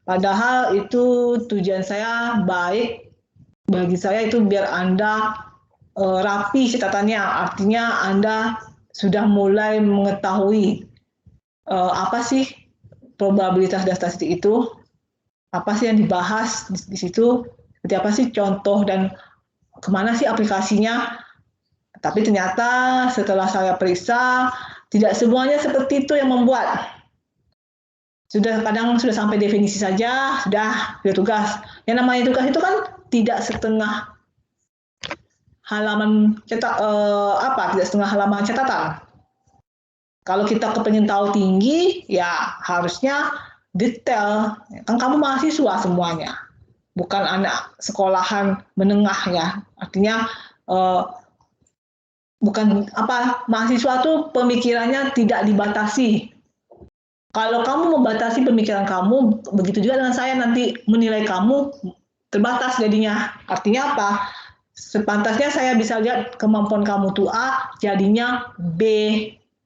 Padahal itu tujuan saya baik, bagi saya itu biar Anda rapi catatannya, artinya Anda sudah mulai mengetahui apa sih probabilitas dan statistik itu, apa sih yang dibahas di situ, seperti apa sih contoh dan kemana sih aplikasinya. Tapi ternyata setelah saya periksa, tidak semuanya seperti itu yang membuat. Kadang sudah sampai definisi saja, sudah tugas. Yang namanya tugas itu kan tidak setengah halaman tidak setengah halaman catatan. Kalau kita kepengen tahu tinggi, ya harusnya detail. Kan kamu mahasiswa semuanya, bukan anak sekolahan menengah ya. Artinya bukan mahasiswa tuh pemikirannya tidak dibatasi. Kalau kamu membatasi pemikiran kamu, begitu juga dengan saya nanti menilai kamu terbatas jadinya. Artinya apa? Sepantasnya saya bisa lihat kemampuan kamu tuh A, jadinya B.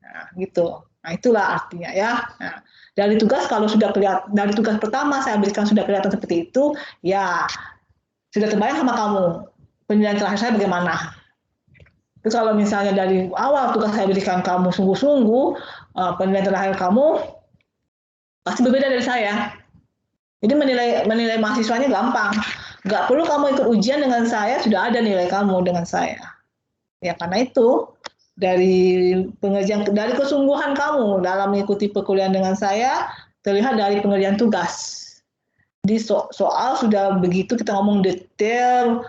Nah, gitu. Nah, itulah artinya ya. Nah, dari tugas kalau sudah kelihatan, dari tugas pertama saya berikan sudah kelihatan seperti itu, ya sudah terbayang sama kamu. Penilaian terakhir saya bagaimana? Terus kalau misalnya dari awal tugas saya berikan kamu sungguh-sungguh, penilaian terakhir kamu pasti berbeda dari saya. Jadi menilai mahasiswanya gampang. Nggak perlu kamu ikut ujian dengan saya, sudah ada nilai kamu dengan saya. Ya karena itu dari kesungguhan kamu dalam mengikuti perkuliahan dengan saya terlihat dari pengerjaan tugas. Di soal sudah begitu kita ngomong detail,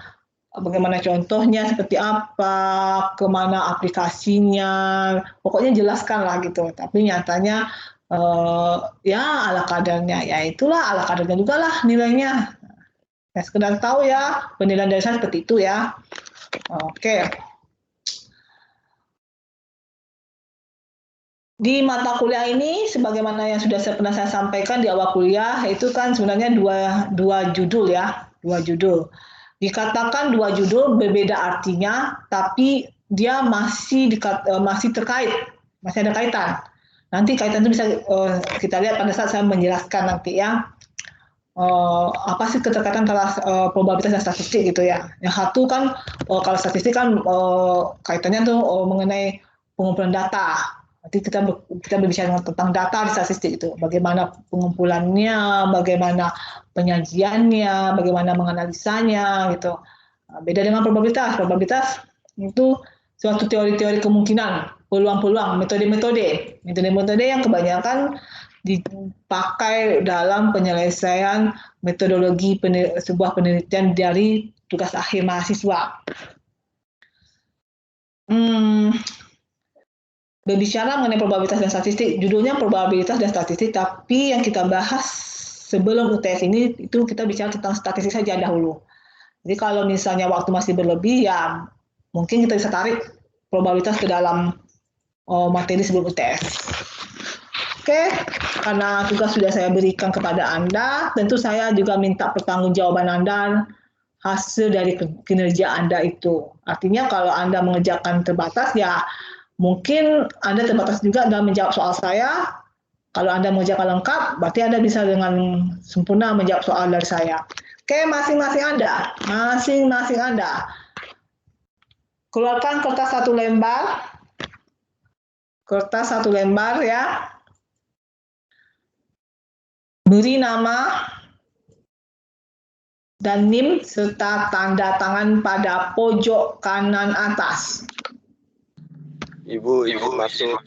bagaimana contohnya, seperti apa, kemana aplikasinya, pokoknya jelaskan lah gitu. Tapi nyatanya ya ala kadarnya, ya itulah ala kadarnya juga lah nilainya. Ya sekedar tahu ya, penilaian dari saya seperti itu ya. Oke. Di mata kuliah ini, sebagaimana yang sudah pernah saya sampaikan di awal kuliah, itu kan sebenarnya dua judul ya, dua judul. Dikatakan dua judul berbeda artinya, tapi dia masih terkait, masih ada kaitan. Nanti kaitan itu bisa kita lihat pada saat saya menjelaskan nanti ya. Apa sih keterkaitan antara probabilitas dan statistik gitu ya. Yang satu kan kalau statistik kan kaitannya tuh mengenai pengumpulan data. Nanti kita berbicara tentang data di statistik itu. Bagaimana pengumpulannya, bagaimana penyajiannya, bagaimana menganalisanya gitu. Beda dengan probabilitas. Probabilitas itu suatu teori-teori kemungkinan, peluang-peluang, metode-metode yang kebanyakan dipakai dalam penyelesaian metodologi sebuah penelitian dari tugas akhir mahasiswa. Berbicara mengenai probabilitas dan statistik, judulnya probabilitas dan statistik, tapi yang kita bahas sebelum UTS ini itu kita bicara tentang statistik saja dahulu. Jadi kalau misalnya waktu masih berlebih, ya mungkin kita bisa tarik probabilitas ke dalam materi sebelum UTS. Oke, karena tugas sudah saya berikan kepada Anda, tentu saya juga minta pertanggungjawaban Anda hasil dari kinerja Anda itu. Artinya kalau Anda mengerjakan terbatas, ya mungkin Anda terbatas juga dalam menjawab soal saya. Kalau Anda mengerjakan lengkap, berarti Anda bisa dengan sempurna menjawab soal dari saya. Oke, masing-masing Anda. Keluarkan kertas satu lembar ya. Beri nama dan NIM serta tanda tangan pada pojok kanan atas. Ibu masuk.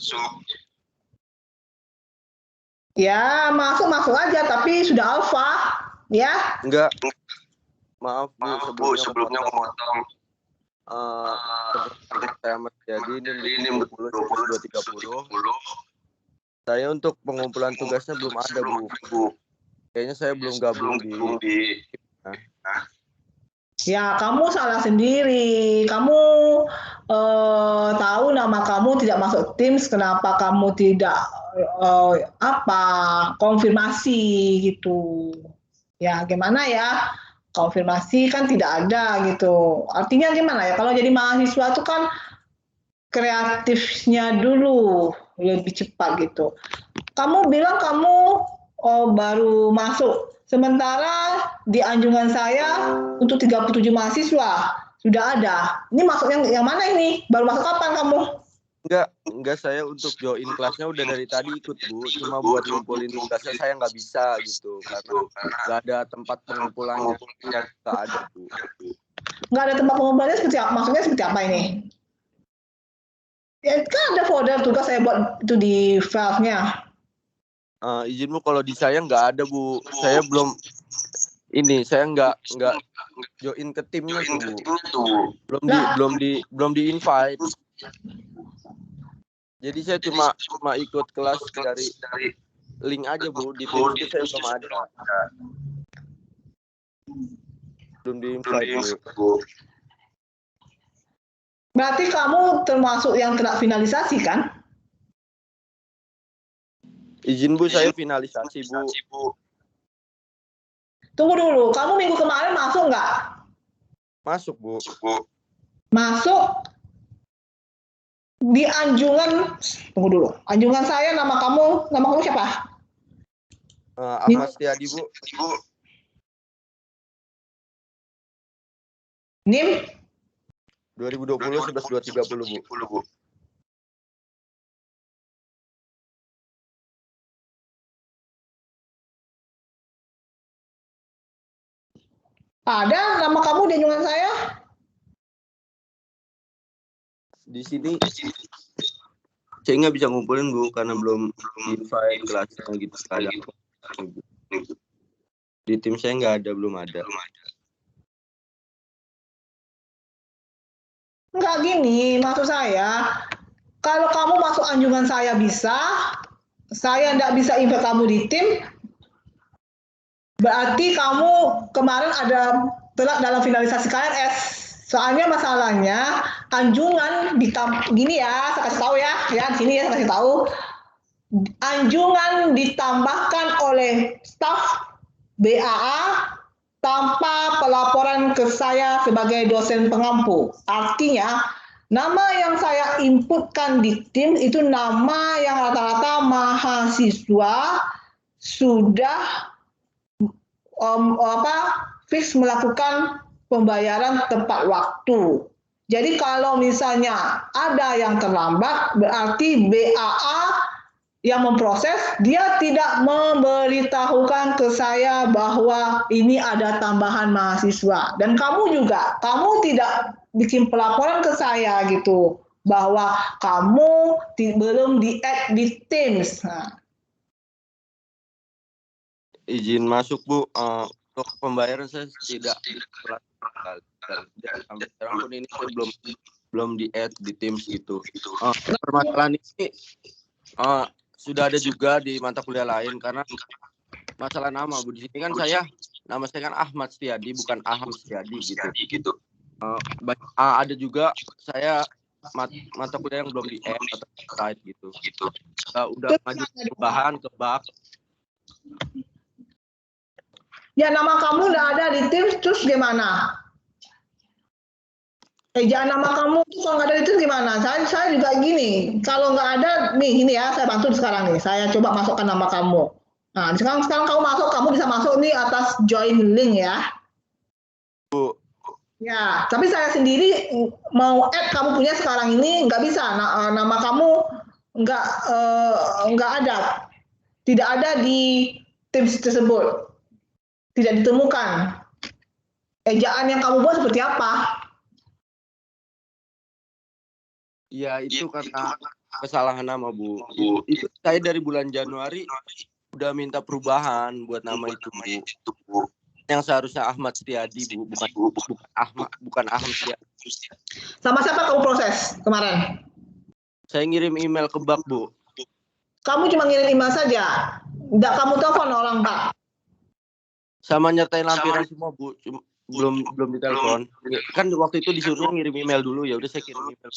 Ya, masuk aja, tapi sudah alfa, ya? Enggak. Maaf Bu, sebelumnya memotong. Saya menjadi ini 20-230. Saya untuk pengumpulan tugasnya belum ada Bu. Kayaknya saya belum gabung di. Ya, kamu salah sendiri. Kamu tahu nama kamu tidak masuk Teams, kenapa kamu tidak konfirmasi gitu. Ya, gimana ya? Konfirmasi kan tidak ada gitu. Artinya gimana ya? Kalau jadi mahasiswa itu kan kreatifnya dulu lebih cepat gitu. Kamu bilang kamu Oh, baru masuk. Sementara di anjungan saya untuk 37 mahasiswa sudah ada. Ini masuknya yang mana ini? Baru masuk kapan kamu? Enggak, saya untuk join kelasnya udah dari tadi ikut, Bu. Cuma buat ngumpulin tugasnya saya nggak bisa gitu. Karena nggak ada tempat pengumpulannya. Nggak ada, Bu. Nggak ada tempat pengumpulannya seperti apa? Maksudnya seperti apa ini? Ya, kan ada folder tugas saya buat itu di file-nya. Izin Bu, kalau di saya nggak ada, Bu. Saya saya nggak join ke timnya tuh, Bu. Belum di invite. Jadi saya cuma ikut kelas dari link aja, Bu. Di tim itu saya belum ada. Belum di invite, Bu. Berarti kamu termasuk yang telah finalisasi kan? Izin Bu, saya finalisasi, Bu. Tunggu dulu, kamu minggu kemarin masuk nggak? Masuk, Bu. Masuk di anjungan, tunggu dulu. Anjungan saya nama kamu siapa? Ahmad Setiadi, Bu. NIM 2020 11 230, Bu. Ada nama kamu di anjungan saya? Di sini saya nggak bisa ngumpulin, Bu, karena belum invite kelasnya gitu sekali. Di tim saya nggak ada, belum ada. Enggak gini, maksud saya, kalau kamu masuk anjungan saya bisa, saya nggak bisa invite kamu di tim, berarti kamu kemarin ada telat dalam finalisasi KRS. Soalnya masalahnya anjungan gini ya, saya kasih tahu ya sini ya saya kasih tahu. Anjungan ditambahkan oleh staf BAA tanpa pelaporan ke saya sebagai dosen pengampu. Artinya, nama yang saya inputkan di tim itu nama yang rata-rata mahasiswa sudah fix melakukan pembayaran tepat waktu. Jadi kalau misalnya ada yang terlambat, berarti BAA yang memproses, dia tidak memberitahukan ke saya bahwa ini ada tambahan mahasiswa. Dan kamu juga, kamu tidak bikin pelaporan ke saya gitu, bahwa kamu belum di-add di Teams. Nah. Izin masuk, Bu. Untuk pembayaran saya tidak sampai sekarang pun ini saya belum di-add di Teams gitu. Permasalahan ini sudah ada juga di mata kuliah lain karena masalah nama, Bu. Di sini kan nama saya kan Ahmad Setiadi, bukan Aham Setiadi gitu. Ada juga saya mata kuliah yang belum di-add atau site gitu. Udah maju perubahan ke bab. Ya nama kamu udah ada di Teams, terus gimana? Ejaan nama kamu itu kalau nggak ada di Teams gimana? Saya juga gini, kalau nggak ada, nih gini ya, saya bantu sekarang nih, saya coba masukkan nama kamu. Nah, sekarang kamu masuk, kamu bisa masuk nih atas join link ya. Bu. Ya, tapi saya sendiri mau add kamu punya sekarang ini nggak bisa. Nama kamu nggak ada, tidak ada di Teams tersebut. Tidak ditemukan. Ejaan yang kamu buat seperti apa? Iya, itu karena kesalahan nama, Bu. Itu saya dari bulan Januari udah minta perubahan buat nama itu, Bu. Yang seharusnya Ahmad Setiadi, Bu, bukan Ahmad Setiadi. Sama siapa kamu proses kemarin? Saya ngirim email ke Bak, Bu. Kamu cuma ngirim email saja. Enggak kamu telepon orang, Pak. Sama nyertain lampiran semua, Bu. Belum ditelepon. Kan waktu itu disuruh ngirim email dulu, ya udah saya kirim email.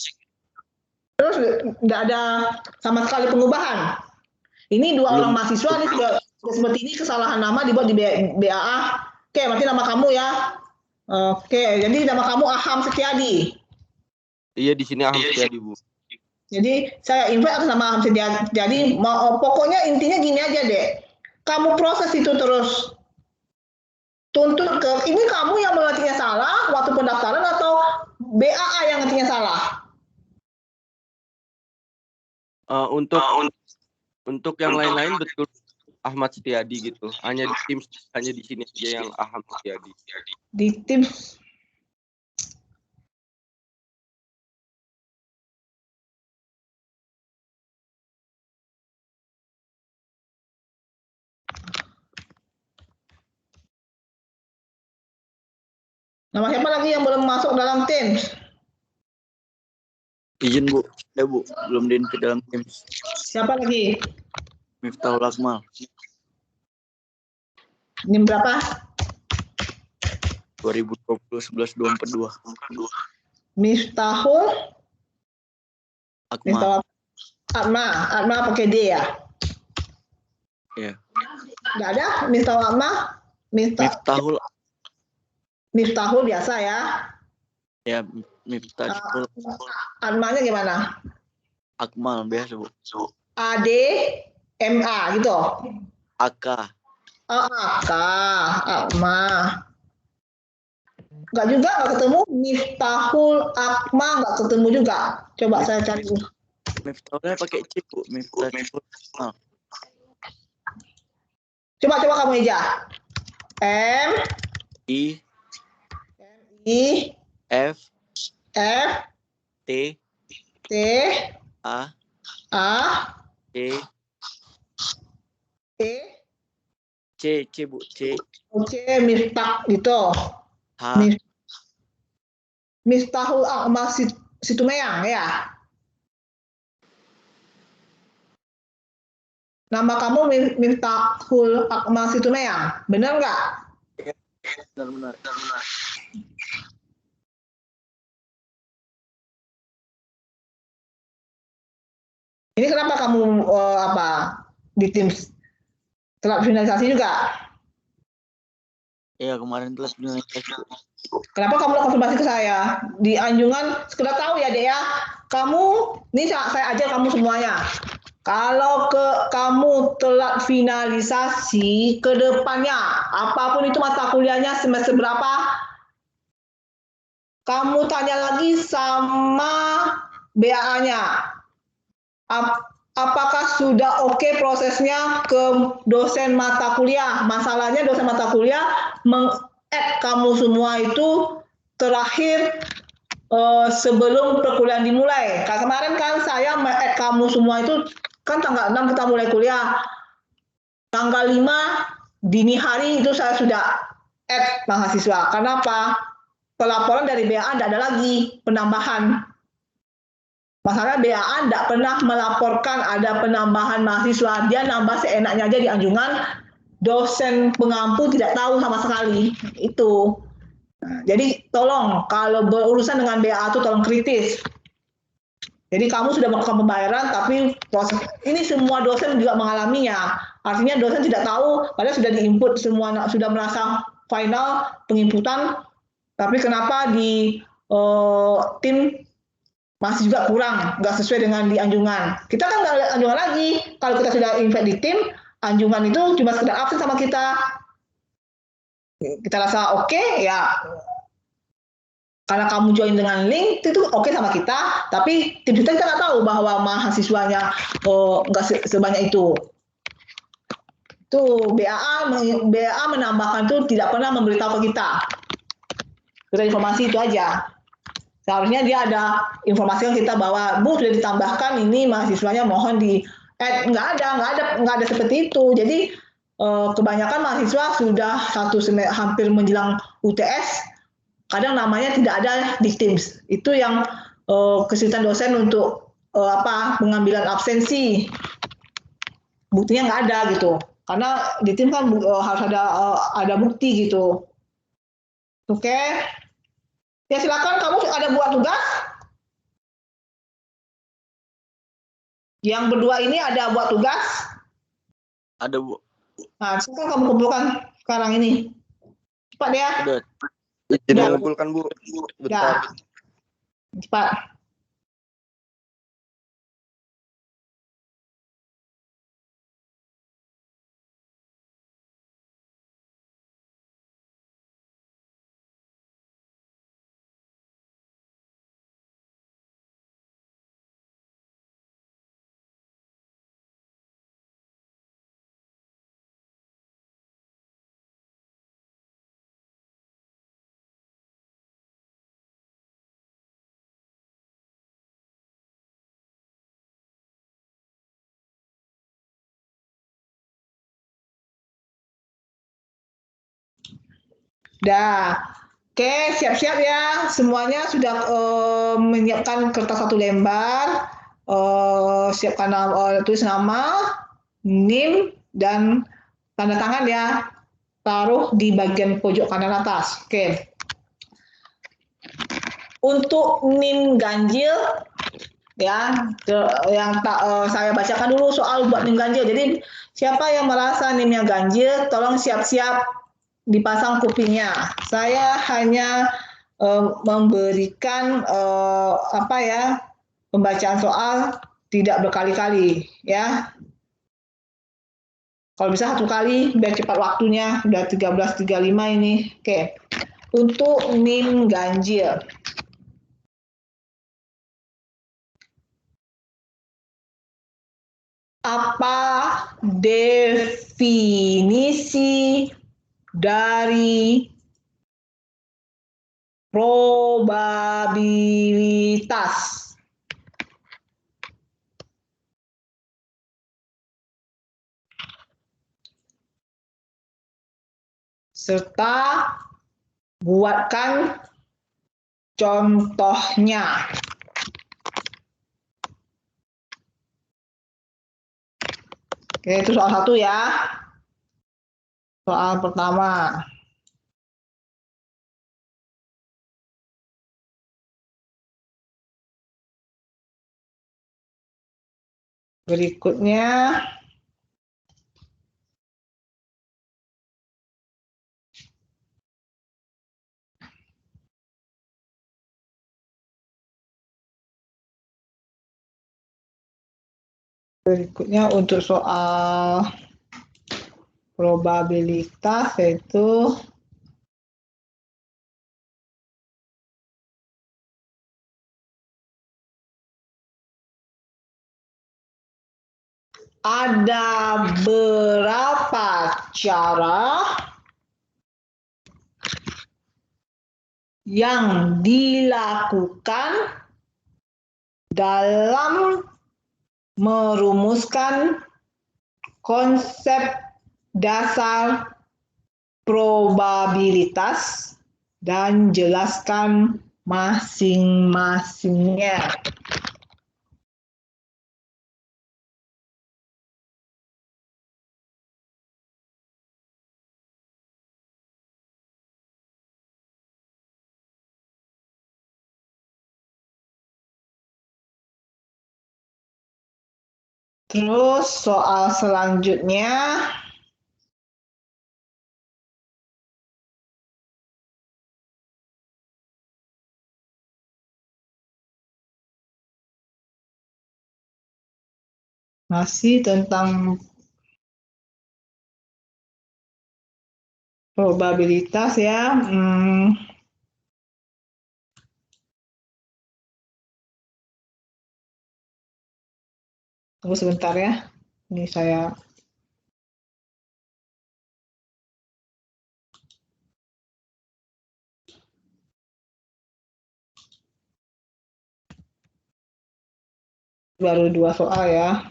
Terus enggak ada sama sekali pengubahan. Ini dua orang mahasiswa ini sudah seperti ini kesalahan nama dibuat di BAA. Oke, berarti nama kamu ya. Oke, jadi nama kamu Aham Setiadi. Iya, di sini Aham Setiadi, Bu. Jadi saya invite atas nama Aham Setiadi. Pokoknya intinya gini aja deh. kamu proses itu terus. Tuntut ke, ini kamu yang mengetiknya salah waktu pendaftaran atau BAA yang ngetiknya salah? Untuk yang lain-lain betul Ahmad Setiadi gitu. Hanya di tim, hanya di sini aja yang Ahmad Setiadi. Di tim. Nama siapa lagi yang belum masuk dalam tim? Izin Bu, ya Bu, belum di-invite dalam tim. Siapa lagi? Miftahul Akmal. NIM berapa? 2020 11242. Miftahul Akmal. Atma pakai D ya? Ya. Nggak ada Miftahul Atma? Miftahul biasa ya? Ya, Miftahul. Atmanya gimana? Akmal biasa Bu. ADMA gitu? AK. AK, Atma. Nggak juga, nggak ketemu. Miftahul Akma nggak ketemu juga. Coba saya cari. Miftahulnya pakai C Bu. Miftahul. Coba kamu aja. M I F T A E C Bu. C Miftah gitu. H Miftahul Akmal Situmeang ya. Nama kamu Miftahul Akmal Situmeang, benar nggak? benar. Ini kenapa kamu di tim telat finalisasi juga? Iya, kemarin telat finalisasi. Kenapa kamu konfirmasi ke saya? Di Anjungan, sekedar tahu ya Dek ya, kamu, ini saya ajar kamu semuanya. Kalau kamu telat finalisasi, ke depannya, apapun itu mata kuliahnya semester berapa, kamu tanya lagi sama BAA-nya. Apakah sudah oke prosesnya ke dosen mata kuliah? Masalahnya dosen mata kuliah meng-add kamu semua itu terakhir sebelum perkuliahan dimulai. Kemarin kan saya meng-add kamu semua itu kan tanggal 6 kita mulai kuliah. Tanggal 5 dini hari itu saya sudah add mahasiswa. Kenapa? Pelaporan dari BAA tidak ada lagi penambahan. Masalah BAA tidak pernah melaporkan ada penambahan mahasiswa. Dia nambah seenaknya aja di Anjungan. Dosen pengampu tidak tahu sama sekali. Itu. Nah, jadi tolong kalau berurusan dengan BAA itu tolong kritis. Jadi kamu sudah melakukan pembayaran, tapi proses ini semua dosen juga mengalaminya. Artinya dosen tidak tahu, padahal sudah diinput semua, sudah merasa final penginputan, tapi kenapa di tim masih juga kurang, nggak sesuai dengan di Anjungan. Kita kan nggak lihat Anjungan lagi. Kalau kita sudah invite di tim, Anjungan itu cuma sekedar absen sama kita. Kita rasa oke, ya karena kamu join dengan link itu oke sama kita, tapi tim kita nggak tahu bahwa mahasiswanya nggak sebanyak itu. Tuh BAA menambahkan tuh tidak pernah memberitahu ke kita. Kita informasi itu aja. Seharusnya dia ada informasi ke kita bahwa Bu sudah ditambahkan ini mahasiswanya mohon di nggak ada seperti itu. Jadi kebanyakan mahasiswa sudah hampir menjelang UTS, kadang namanya tidak ada di Teams. Itu yang kesulitan dosen untuk pengambilan absensi. Buktinya nggak ada gitu. Karena di Teams kan harus ada bukti gitu. Oke. Ya silakan, kamu ada buat tugas. Yang berdua ini ada buat tugas. Ada Bu. Nah, silakan kamu kumpulkan sekarang ini. Cepat ya. Udah. Kumpulkan Bu. Bentar. Cepat. Dah. Oke, siap-siap ya. Semuanya sudah menyiapkan kertas 1 lembar. Siapkan tulis nama, NIM, dan tanda tangan ya. Taruh di bagian pojok kanan atas. Oke. Untuk NIM ganjil, ya, yang saya bacakan dulu soal buat NIM ganjil. Jadi siapa yang merasa NIM-nya ganjil, tolong siap-siap dipasang kupingnya. Saya hanya memberikan pembacaan soal tidak berkali-kali ya. Kalau bisa 1 kali biar cepat waktunya, udah 13.35 ini. Oke. Untuk NIM ganjil. Apa definisi dari probabilitas? Serta buatkan contohnya. Oke, itu soal 1 ya. Soal pertama. Berikutnya. Berikutnya untuk soal probabilitas yaitu ada berapa cara yang dilakukan dalam merumuskan konsep dasar probabilitas dan jelaskan masing-masingnya. Terus soal selanjutnya. Masih tentang probabilitas ya. Tunggu sebentar ya. Ini saya baru 2 soal ya.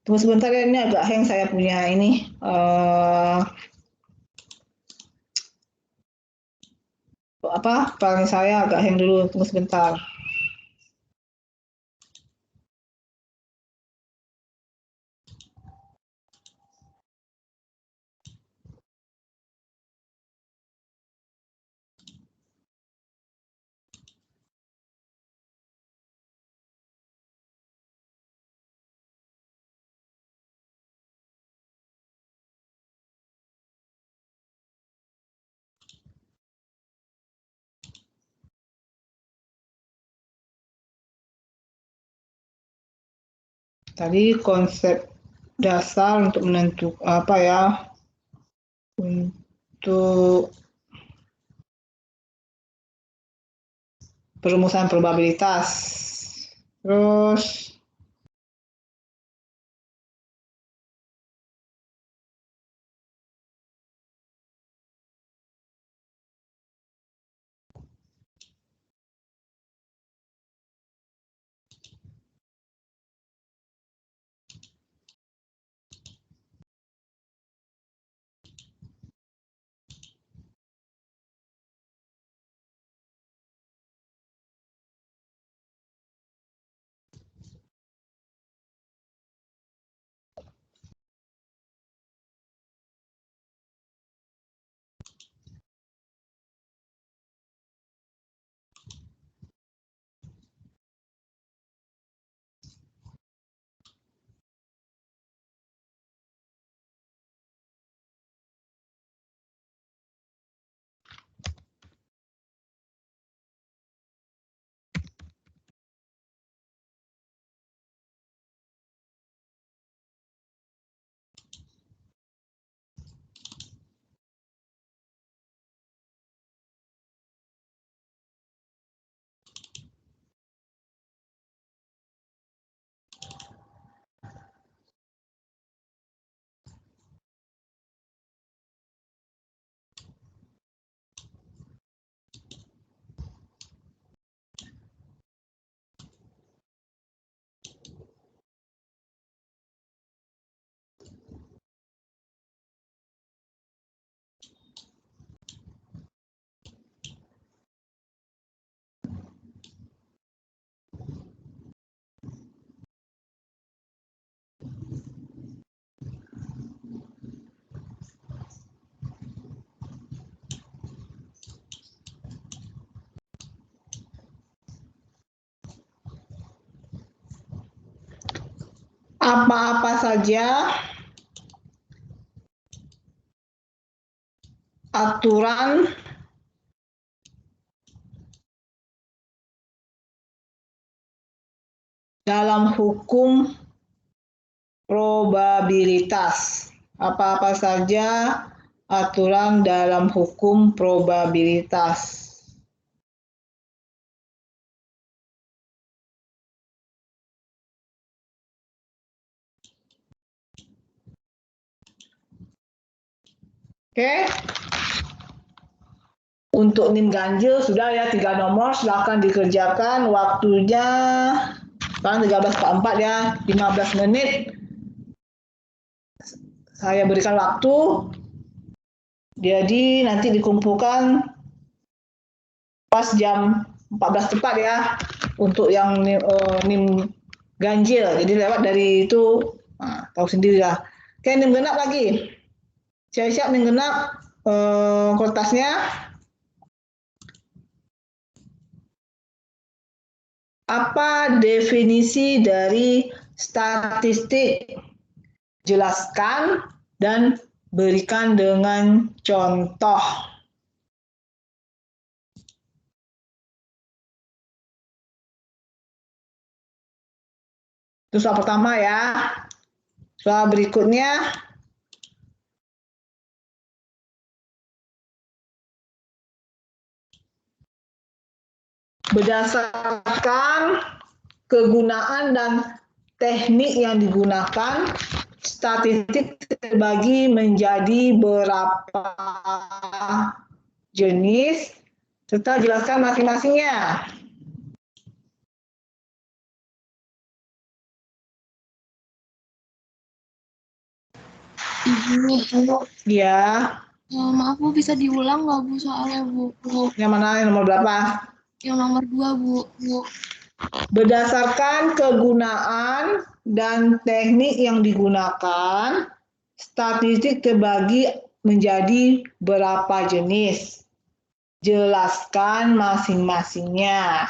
Tunggu sebentar ya, ini agak hang saya punya ini. File saya agak hang dulu, tunggu sebentar. Tadi konsep dasar untuk menentukan untuk perumusan probabilitas. Terus apa-apa saja aturan dalam hukum probabilitas. Apa-apa saja aturan dalam hukum probabilitas. Oke. Untuk NIM ganjil sudah ya 3 nomor, silakan dikerjakan. Waktunya sekarang 13.44 ya, 15 menit. Saya berikan waktu. Jadi nanti dikumpulkan pas jam 14 tepat ya untuk yang NIM ganjil. Jadi lewat dari itu tahu sendiri lah. Oke, NIM genap lagi. Siap-siap NIM genap kertasnya. Apa definisi dari statistik? Jelaskan dan berikan dengan contoh. Itu soal pertama ya. Soal berikutnya. Berdasarkan kegunaan dan teknik yang digunakan, statistik terbagi menjadi berapa jenis, serta jelaskan masing-masingnya. Ibu, Ya, maaf Bu, bisa diulang nggak Bu soalnya Bu? yang mana yang nomor berapa? Yang nomor 2 Bu. Berdasarkan kegunaan dan teknik yang digunakan, statistik terbagi menjadi berapa jenis? Jelaskan masing-masingnya.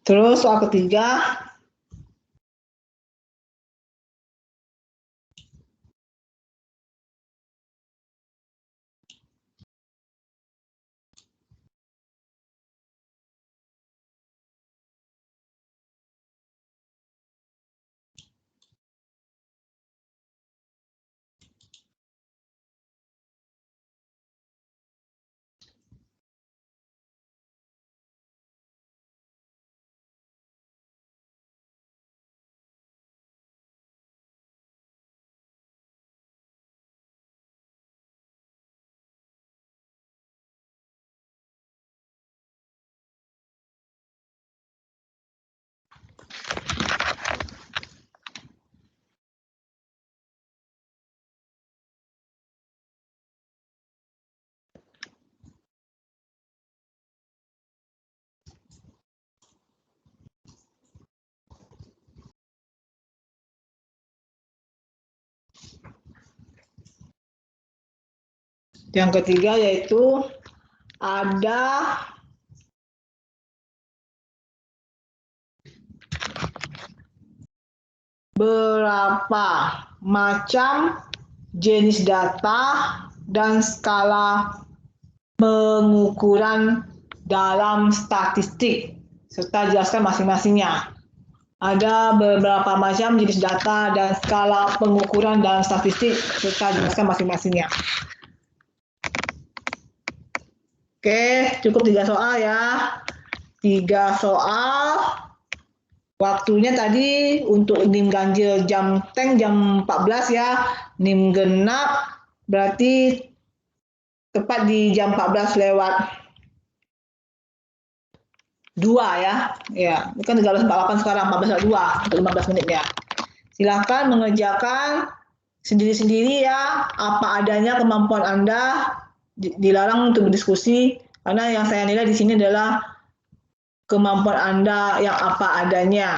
Terus soal ketiga, yang ketiga yaitu ada berapa macam jenis data dan skala pengukuran dalam statistik, serta jelaskan masing-masingnya. Ada beberapa macam jenis data dan skala pengukuran dalam statistik, serta jelaskan masing-masingnya. Oke, cukup 3 soal ya. 3 soal. Waktunya tadi untuk NIM ganjil jam tank jam 14 ya. NIM genap berarti tepat di jam 14 lewat 2 ya. Ya, ini kan 13.48 sekarang, 14.2 untuk 15 menit ya. Silahkan mengerjakan sendiri-sendiri ya, apa adanya kemampuan Anda, dilarang untuk berdiskusi, karena yang saya nilai di sini adalah kemampuan Anda yang apa adanya.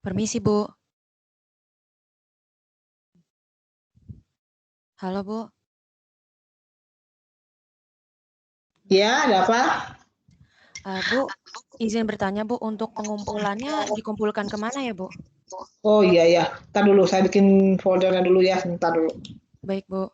Permisi, Bu. Halo, Bu. Ya, ada apa? Bu, izin bertanya, Bu, untuk pengumpulannya dikumpulkan kemana ya, Bu? Oh iya ya, ntar dulu saya bikin foldernya dulu ya, sebentar dulu. Baik, Bu.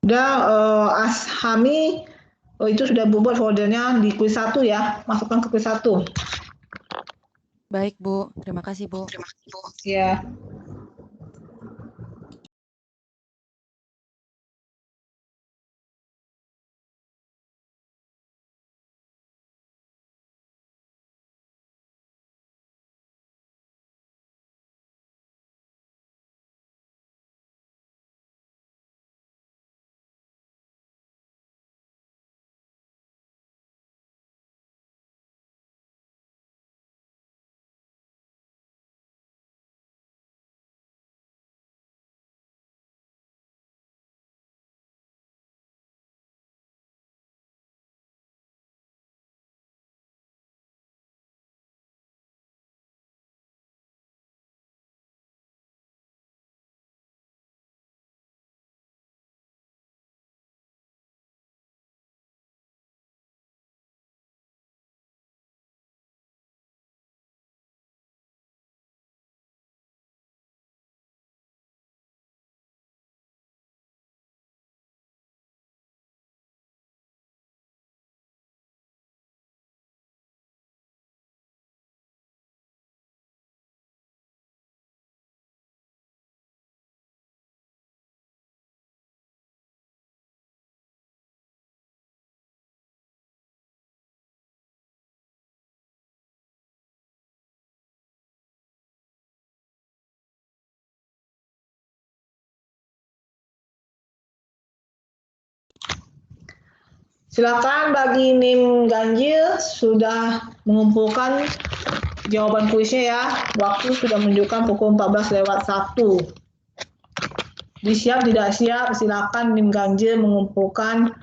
Udah, Ashami, itu sudah buat foldernya di kuis 1 ya, masukkan ke kuis 1. Baik, Bu. Terima kasih, Bu. Ya. Silakan bagi NIM ganjil sudah mengumpulkan jawaban kuisnya ya. Waktu sudah menunjukkan pukul 14:01. Disiap tidak siap, silakan NIM ganjil mengumpulkan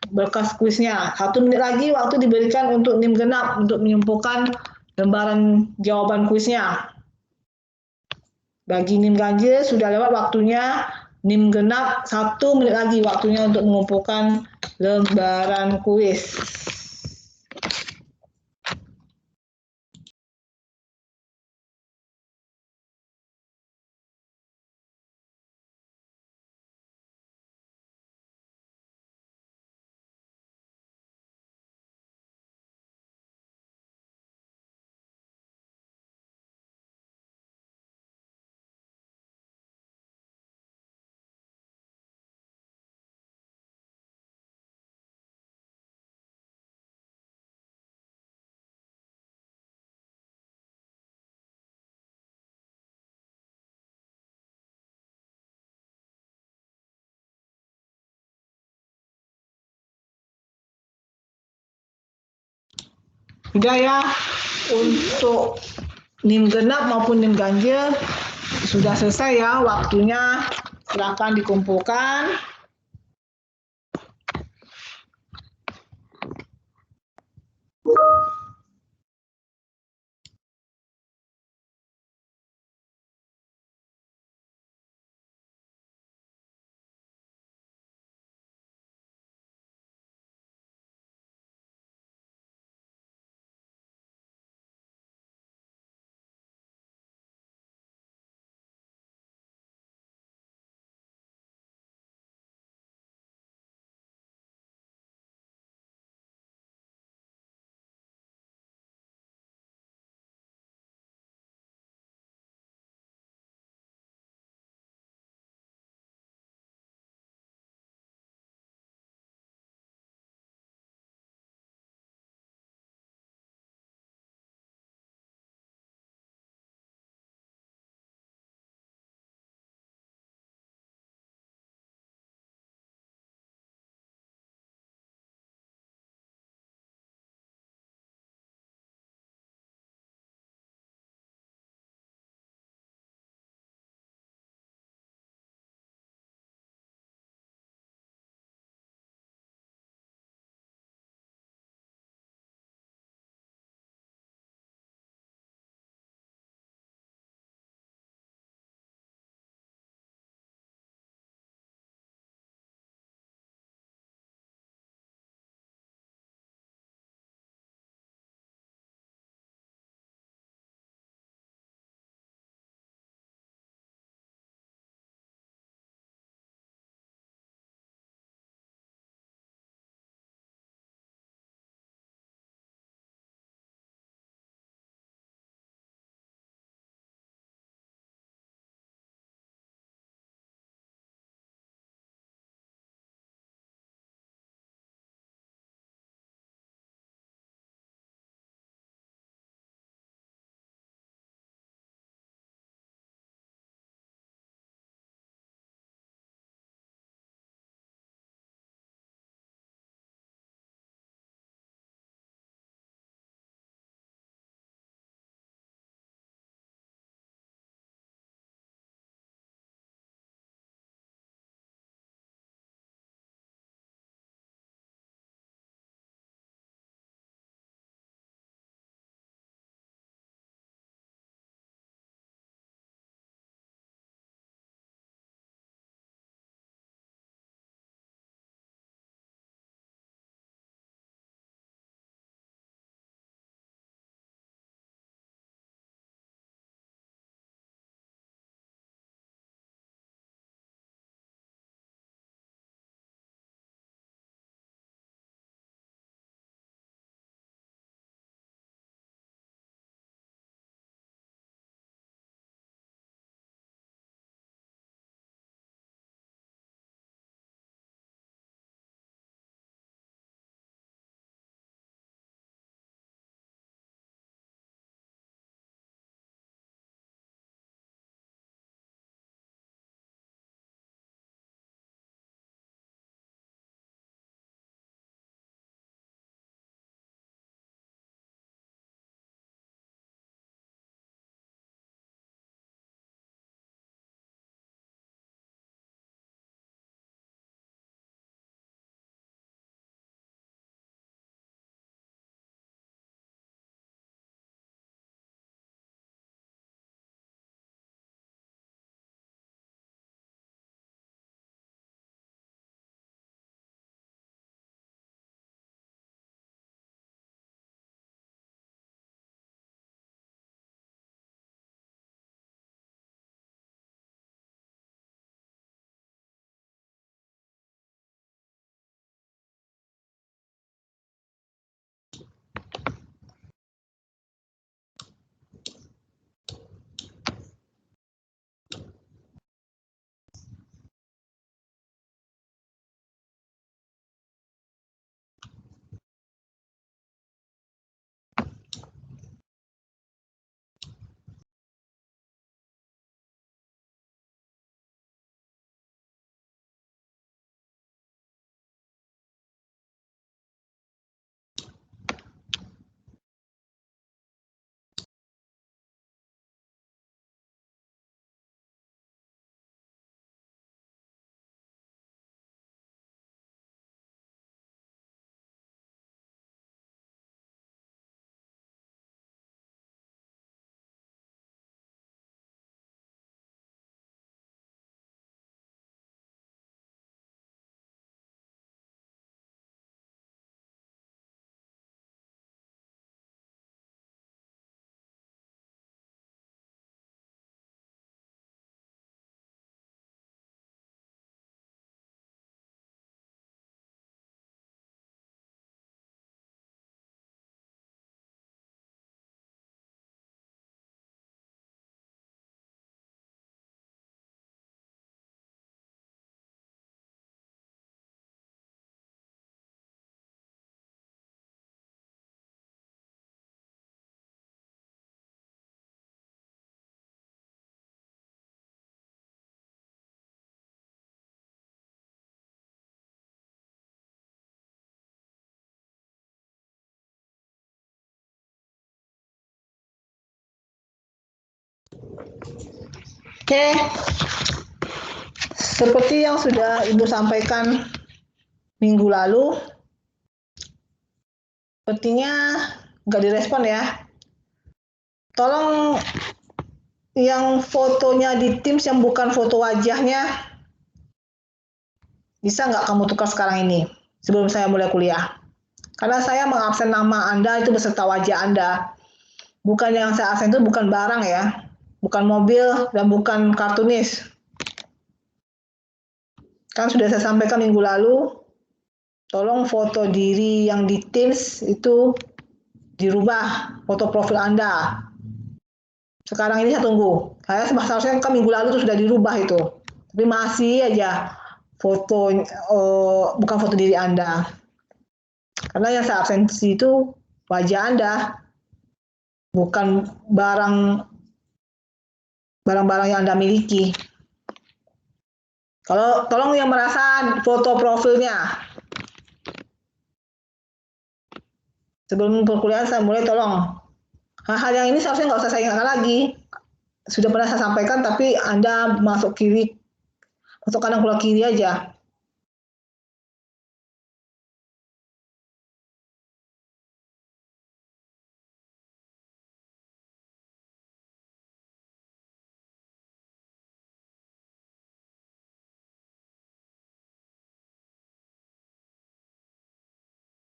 berkas kuisnya. 1 menit lagi waktu diberikan untuk NIM genap untuk mengumpulkan lembaran jawaban kuisnya. Bagi NIM ganjil sudah lewat waktunya, NIM genap 1 menit lagi waktunya untuk mengumpulkan lembaran kuis. Sudah ya, untuk NIM genap maupun NIM ganjil sudah selesai ya waktunya, silakan dikumpulkan. Oke, seperti yang sudah Ibu sampaikan minggu lalu, sepertinya nggak direspon ya. Tolong yang fotonya di Teams yang bukan foto wajahnya, bisa nggak kamu tukar sekarang ini sebelum saya mulai kuliah? Karena saya mengabsen nama Anda itu beserta wajah Anda. Bukan yang saya absen itu bukan barang ya, bukan mobil dan bukan kartunis. Kan sudah saya sampaikan minggu lalu, tolong foto diri yang di Teams itu dirubah, foto profil Anda. Sekarang ini saya tunggu. Saya seharusnya kan minggu lalu itu sudah dirubah itu. Tapi masih aja foto bukan foto diri Anda. Karena yang saya absensi itu wajah Anda, bukan barang-barang yang Anda miliki. Kalau tolong yang merasa foto profilnya. Sebelum perkuliahan saya mulai tolong. Hal-hal yang ini seharusnya nggak usah saya ingatkan lagi. Sudah pernah saya sampaikan, tapi Anda masuk kiri, masuk kanan keluar kiri aja.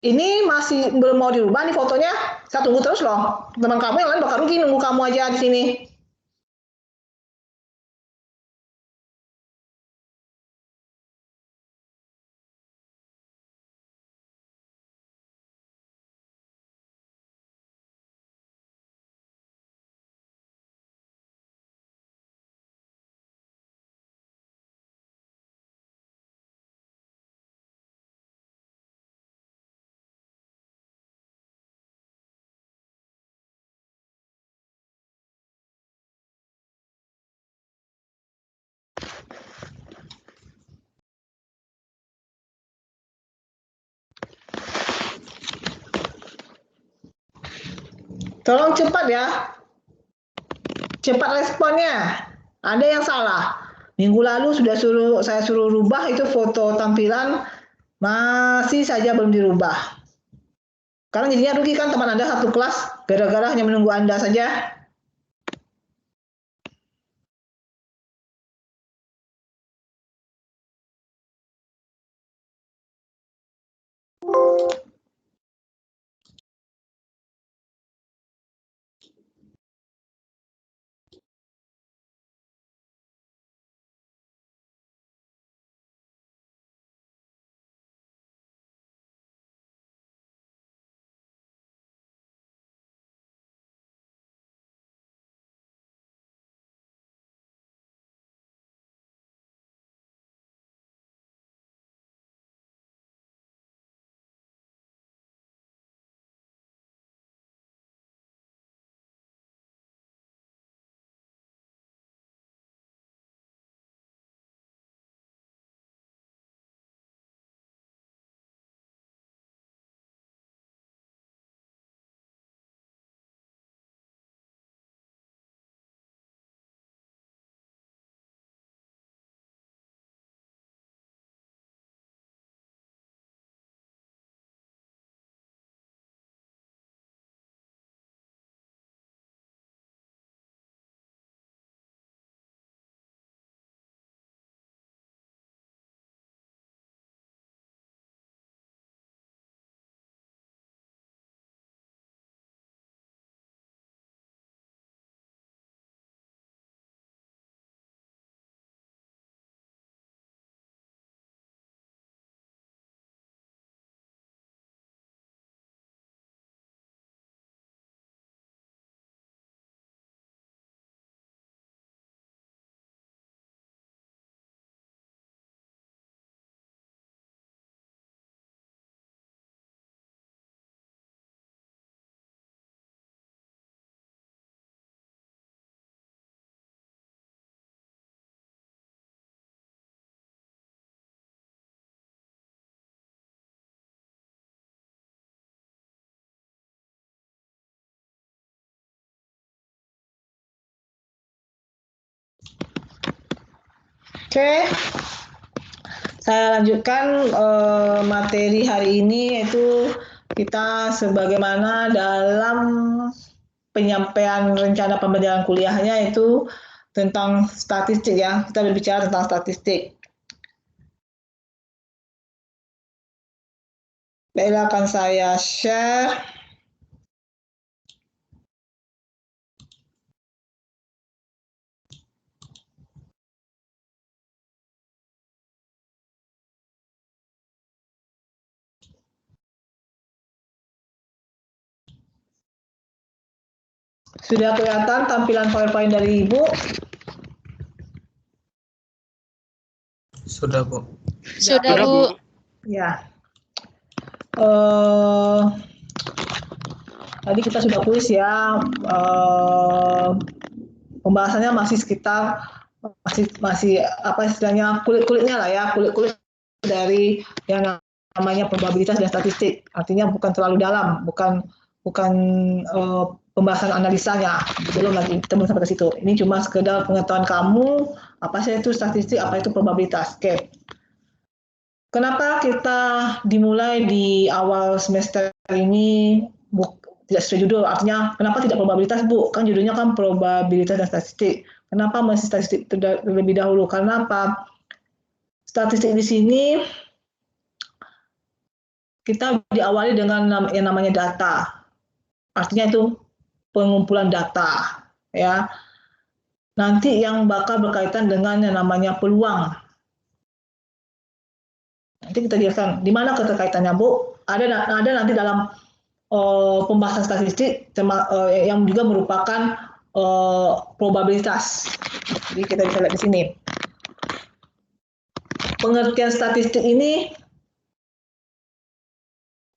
Ini masih belum mau dirubah nih fotonya. Saya tunggu terus loh. Teman kamu yang lain bakal rugi nunggu kamu aja di sini. Tolong cepat ya. Cepat responnya. Ada yang salah. Minggu lalu saya suruh rubah itu foto tampilan, masih saja belum dirubah. Sekarang jadinya rugi kan teman Anda satu kelas gara-gara hanya menunggu Anda saja. Oke. Saya lanjutkan materi hari ini, yaitu kita sebagaimana dalam penyampaian rencana pembelajaran kuliahnya itu tentang statistik ya. Kita berbicara tentang statistik. Baiklah, akan saya share. Sudah kelihatan tampilan PowerPoint dari Ibu? Sudah, Bu. Sudah, Bu. Ya. Tadi kita sudah tulis ya, pembahasannya masih sekitar masih apa istilahnya kulit-kulitnya lah ya, kulit-kulit dari yang namanya probabilitas dan statistik. Artinya bukan terlalu dalam, bukan pembahasan analisanya, belum lagi kita belum sampai ke situ. Ini cuma sekedar pengetahuan kamu apa sih itu statistik, apa itu probabilitas. Oke. Kenapa kita dimulai di awal semester ini tidak sesuai judul? Artinya kenapa tidak probabilitas, Bu? Kan judulnya kan probabilitas dan statistik. Kenapa masih statistik terlebih dahulu? Karena apa? Statistik di sini kita diawali dengan yang namanya data. Artinya itu pengumpulan data, ya. Nanti yang bakal berkaitan dengan yang namanya peluang. Nanti kita jelaskan di mana keterkaitannya, Bu. Ada nanti dalam pembahasan statistik yang juga merupakan probabilitas. Jadi kita bisa lihat di sini. Pengertian statistik ini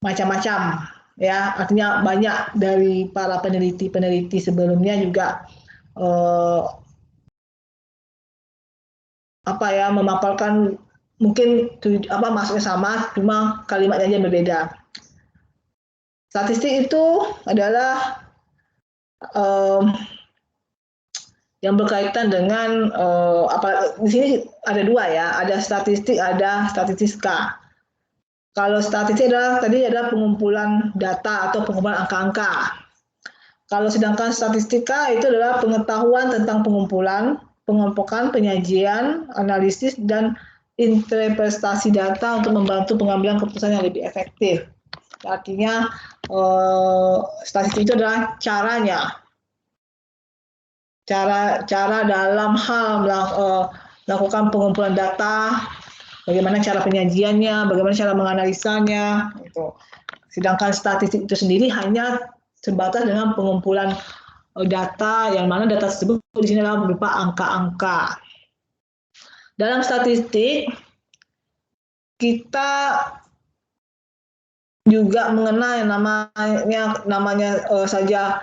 macam-macam, ya. Artinya banyak dari para peneliti sebelumnya juga memaparkan mungkin maksudnya sama, cuma kalimatnya aja berbeda. Statistik itu adalah yang berkaitan dengan di sini ada dua ya, ada statistik, ada statistika. Kalau statistik tadi adalah pengumpulan data atau pengumpulan angka-angka. Kalau sedangkan statistika itu adalah pengetahuan tentang pengumpulan, pengumpulan, penyajian, analisis, dan interpretasi data untuk membantu pengambilan keputusan yang lebih efektif. Artinya statistik itu adalah caranya, cara dalam hal melakukan pengumpulan data, bagaimana cara penyajiannya, bagaimana cara menganalisanya. Gitu. Sedangkan statistik itu sendiri hanya sebatas dengan pengumpulan data, yang mana data tersebut di sini adalah berupa angka-angka. Dalam statistik, kita juga mengenal yang namanya saja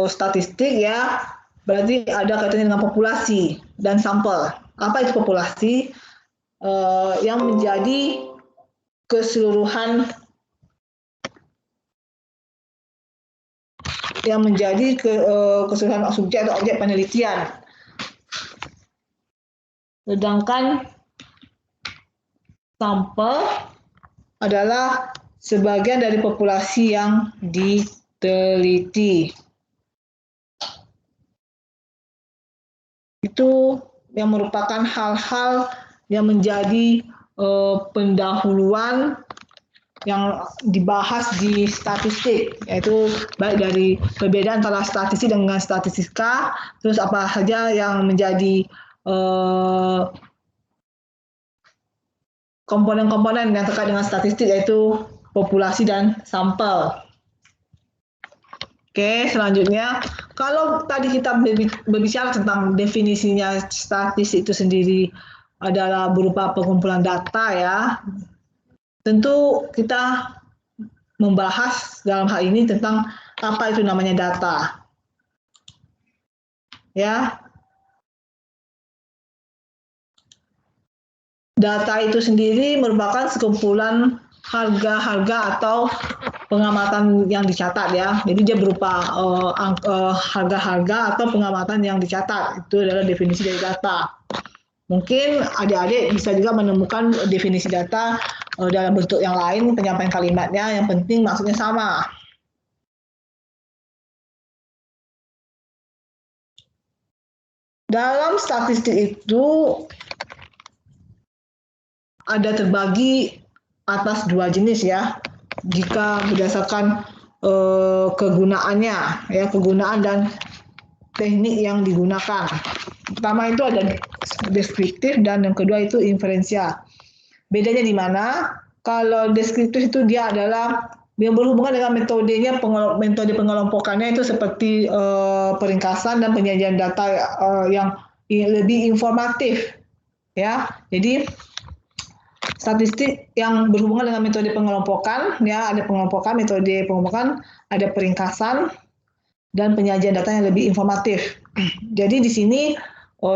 statistik ya, berarti ada kaitannya dengan populasi dan sampel. Apa itu populasi? Yang menjadi keseluruhan keseluruhan subjek atau objek penelitian. Sedangkan sampel adalah sebagian dari populasi yang diteliti. Itu yang merupakan hal-hal yang menjadi pendahuluan yang dibahas di statistik, yaitu baik dari perbedaan antara statistik dengan statistika, terus apa saja yang menjadi komponen-komponen yang terkait dengan statistik, yaitu populasi dan sampel. Oke, selanjutnya, kalau tadi kita berbicara tentang definisinya statistik itu sendiri adalah berupa pengumpulan data ya, tentu kita membahas dalam hal ini tentang apa itu namanya data. Ya. Data itu sendiri merupakan sekumpulan harga-harga atau pengamatan yang dicatat ya. Jadi dia berupa harga-harga atau pengamatan yang dicatat. Itu adalah definisi dari data. Mungkin adik-adik bisa juga menemukan definisi data dalam bentuk yang lain, penyampaian kalimatnya, yang penting maksudnya sama. Dalam statistik itu ada terbagi atas dua jenis ya, jika berdasarkan kegunaannya, ya, kegunaan dan teknik yang digunakan. Pertama itu ada deskriptif dan yang kedua itu inferensial. Bedanya di mana? Kalau deskriptif itu dia adalah yang berhubungan dengan metodenya, metode pengelompokannya itu seperti peringkasan dan penyajian data yang lebih informatif, ya. Jadi statistik yang berhubungan dengan metode pengelompokan, ya, ada pengelompokan, metode pengelompokan, ada peringkasan dan penyajian data yang lebih informatif. Jadi di sini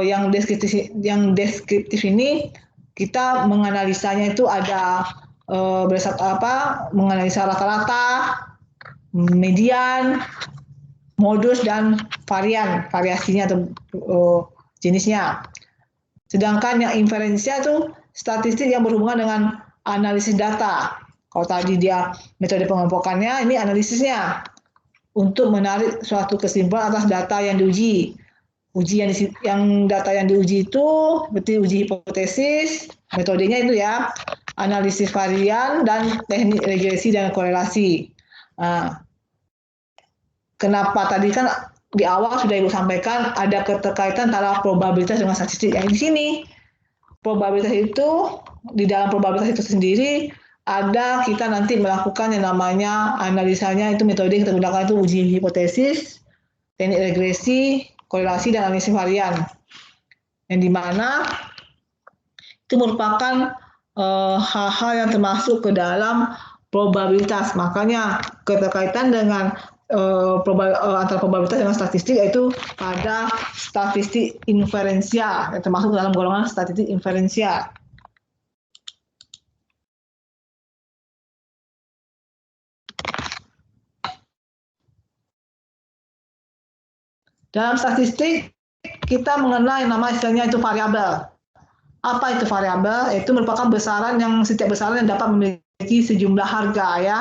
yang deskriptif ini kita menganalisanya itu ada berdasarkan menganalisa rata-rata, median, modus dan variasinya atau jenisnya. Sedangkan yang inferensial itu statistik yang berhubungan dengan analisis data. Kalau tadi dia metode pengelompokannya, ini analisisnya untuk menarik suatu kesimpulan atas data yang diuji. Data yang diuji itu seperti uji hipotesis, metodenya itu ya, analisis varian dan teknik regresi dan korelasi. Kenapa tadi kan di awal sudah Ibu sampaikan ada keterkaitan antara probabilitas dengan statistik. Yang di sini probabilitas itu, di dalam probabilitas itu sendiri ada kita nanti melakukan yang namanya analisanya, itu metode yang kita gunakan itu uji hipotesis, teknik regresi, korelasi dan analisis varian, yang dimana itu merupakan hal-hal yang termasuk ke dalam probabilitas. Makanya keterkaitan dengan antara probabilitas dengan statistik yaitu pada statistik inferensial, yang termasuk dalam golongan statistik inferensial. Dalam statistik, kita mengenal yang nama istilahnya itu variabel. Apa itu variabel? Itu merupakan besaran yang setiap besaran yang dapat memiliki sejumlah harga, ya.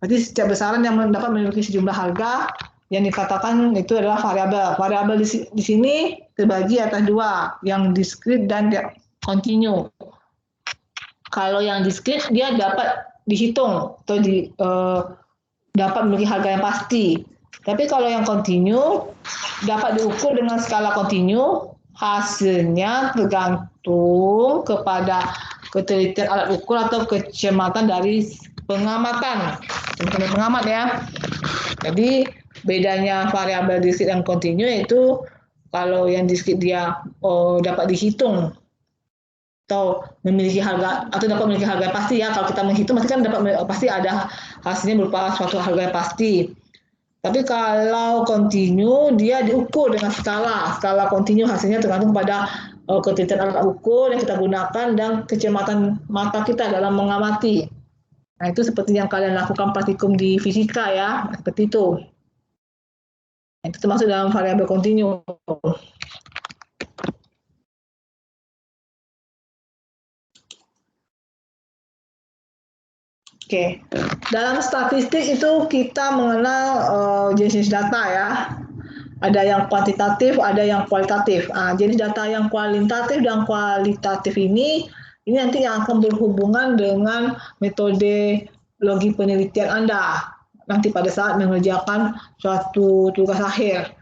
Berarti setiap besaran yang dapat memiliki sejumlah harga yang dikatakan itu adalah variabel. Variabel di sini terbagi atas dua, yang diskrit dan kontinu. Kalau yang diskrit dia dapat dihitung atau dapat memiliki harga yang pasti. Tapi kalau yang kontinu dapat diukur dengan skala kontinu, hasilnya tergantung kepada ketelitian alat ukur atau kecermatan dari pengamatan. Pengamat ya. Jadi bedanya variabel diskrit dan kontinu itu kalau yang diskrit dia dapat dihitung atau memiliki harga atau dapat memiliki harga pasti ya. Kalau kita menghitung pasti kan pasti ada hasilnya berupa suatu harga yang pasti. Tapi kalau kontinu dia diukur dengan skala kontinu, hasilnya tergantung pada ketelitian alat ukur yang kita gunakan dan kecermatan mata kita dalam mengamati. Nah, itu seperti yang kalian lakukan praktikum di fisika ya, seperti itu. Itu termasuk dalam variabel kontinu. Oke, dalam statistik itu kita mengenal jenis data ya. Ada yang kuantitatif, ada yang kualitatif. Jenis data yang kualitatif dan kualitatif ini nanti yang akan berhubungan dengan metode logi penelitian Anda nanti pada saat mengerjakan suatu tugas akhir.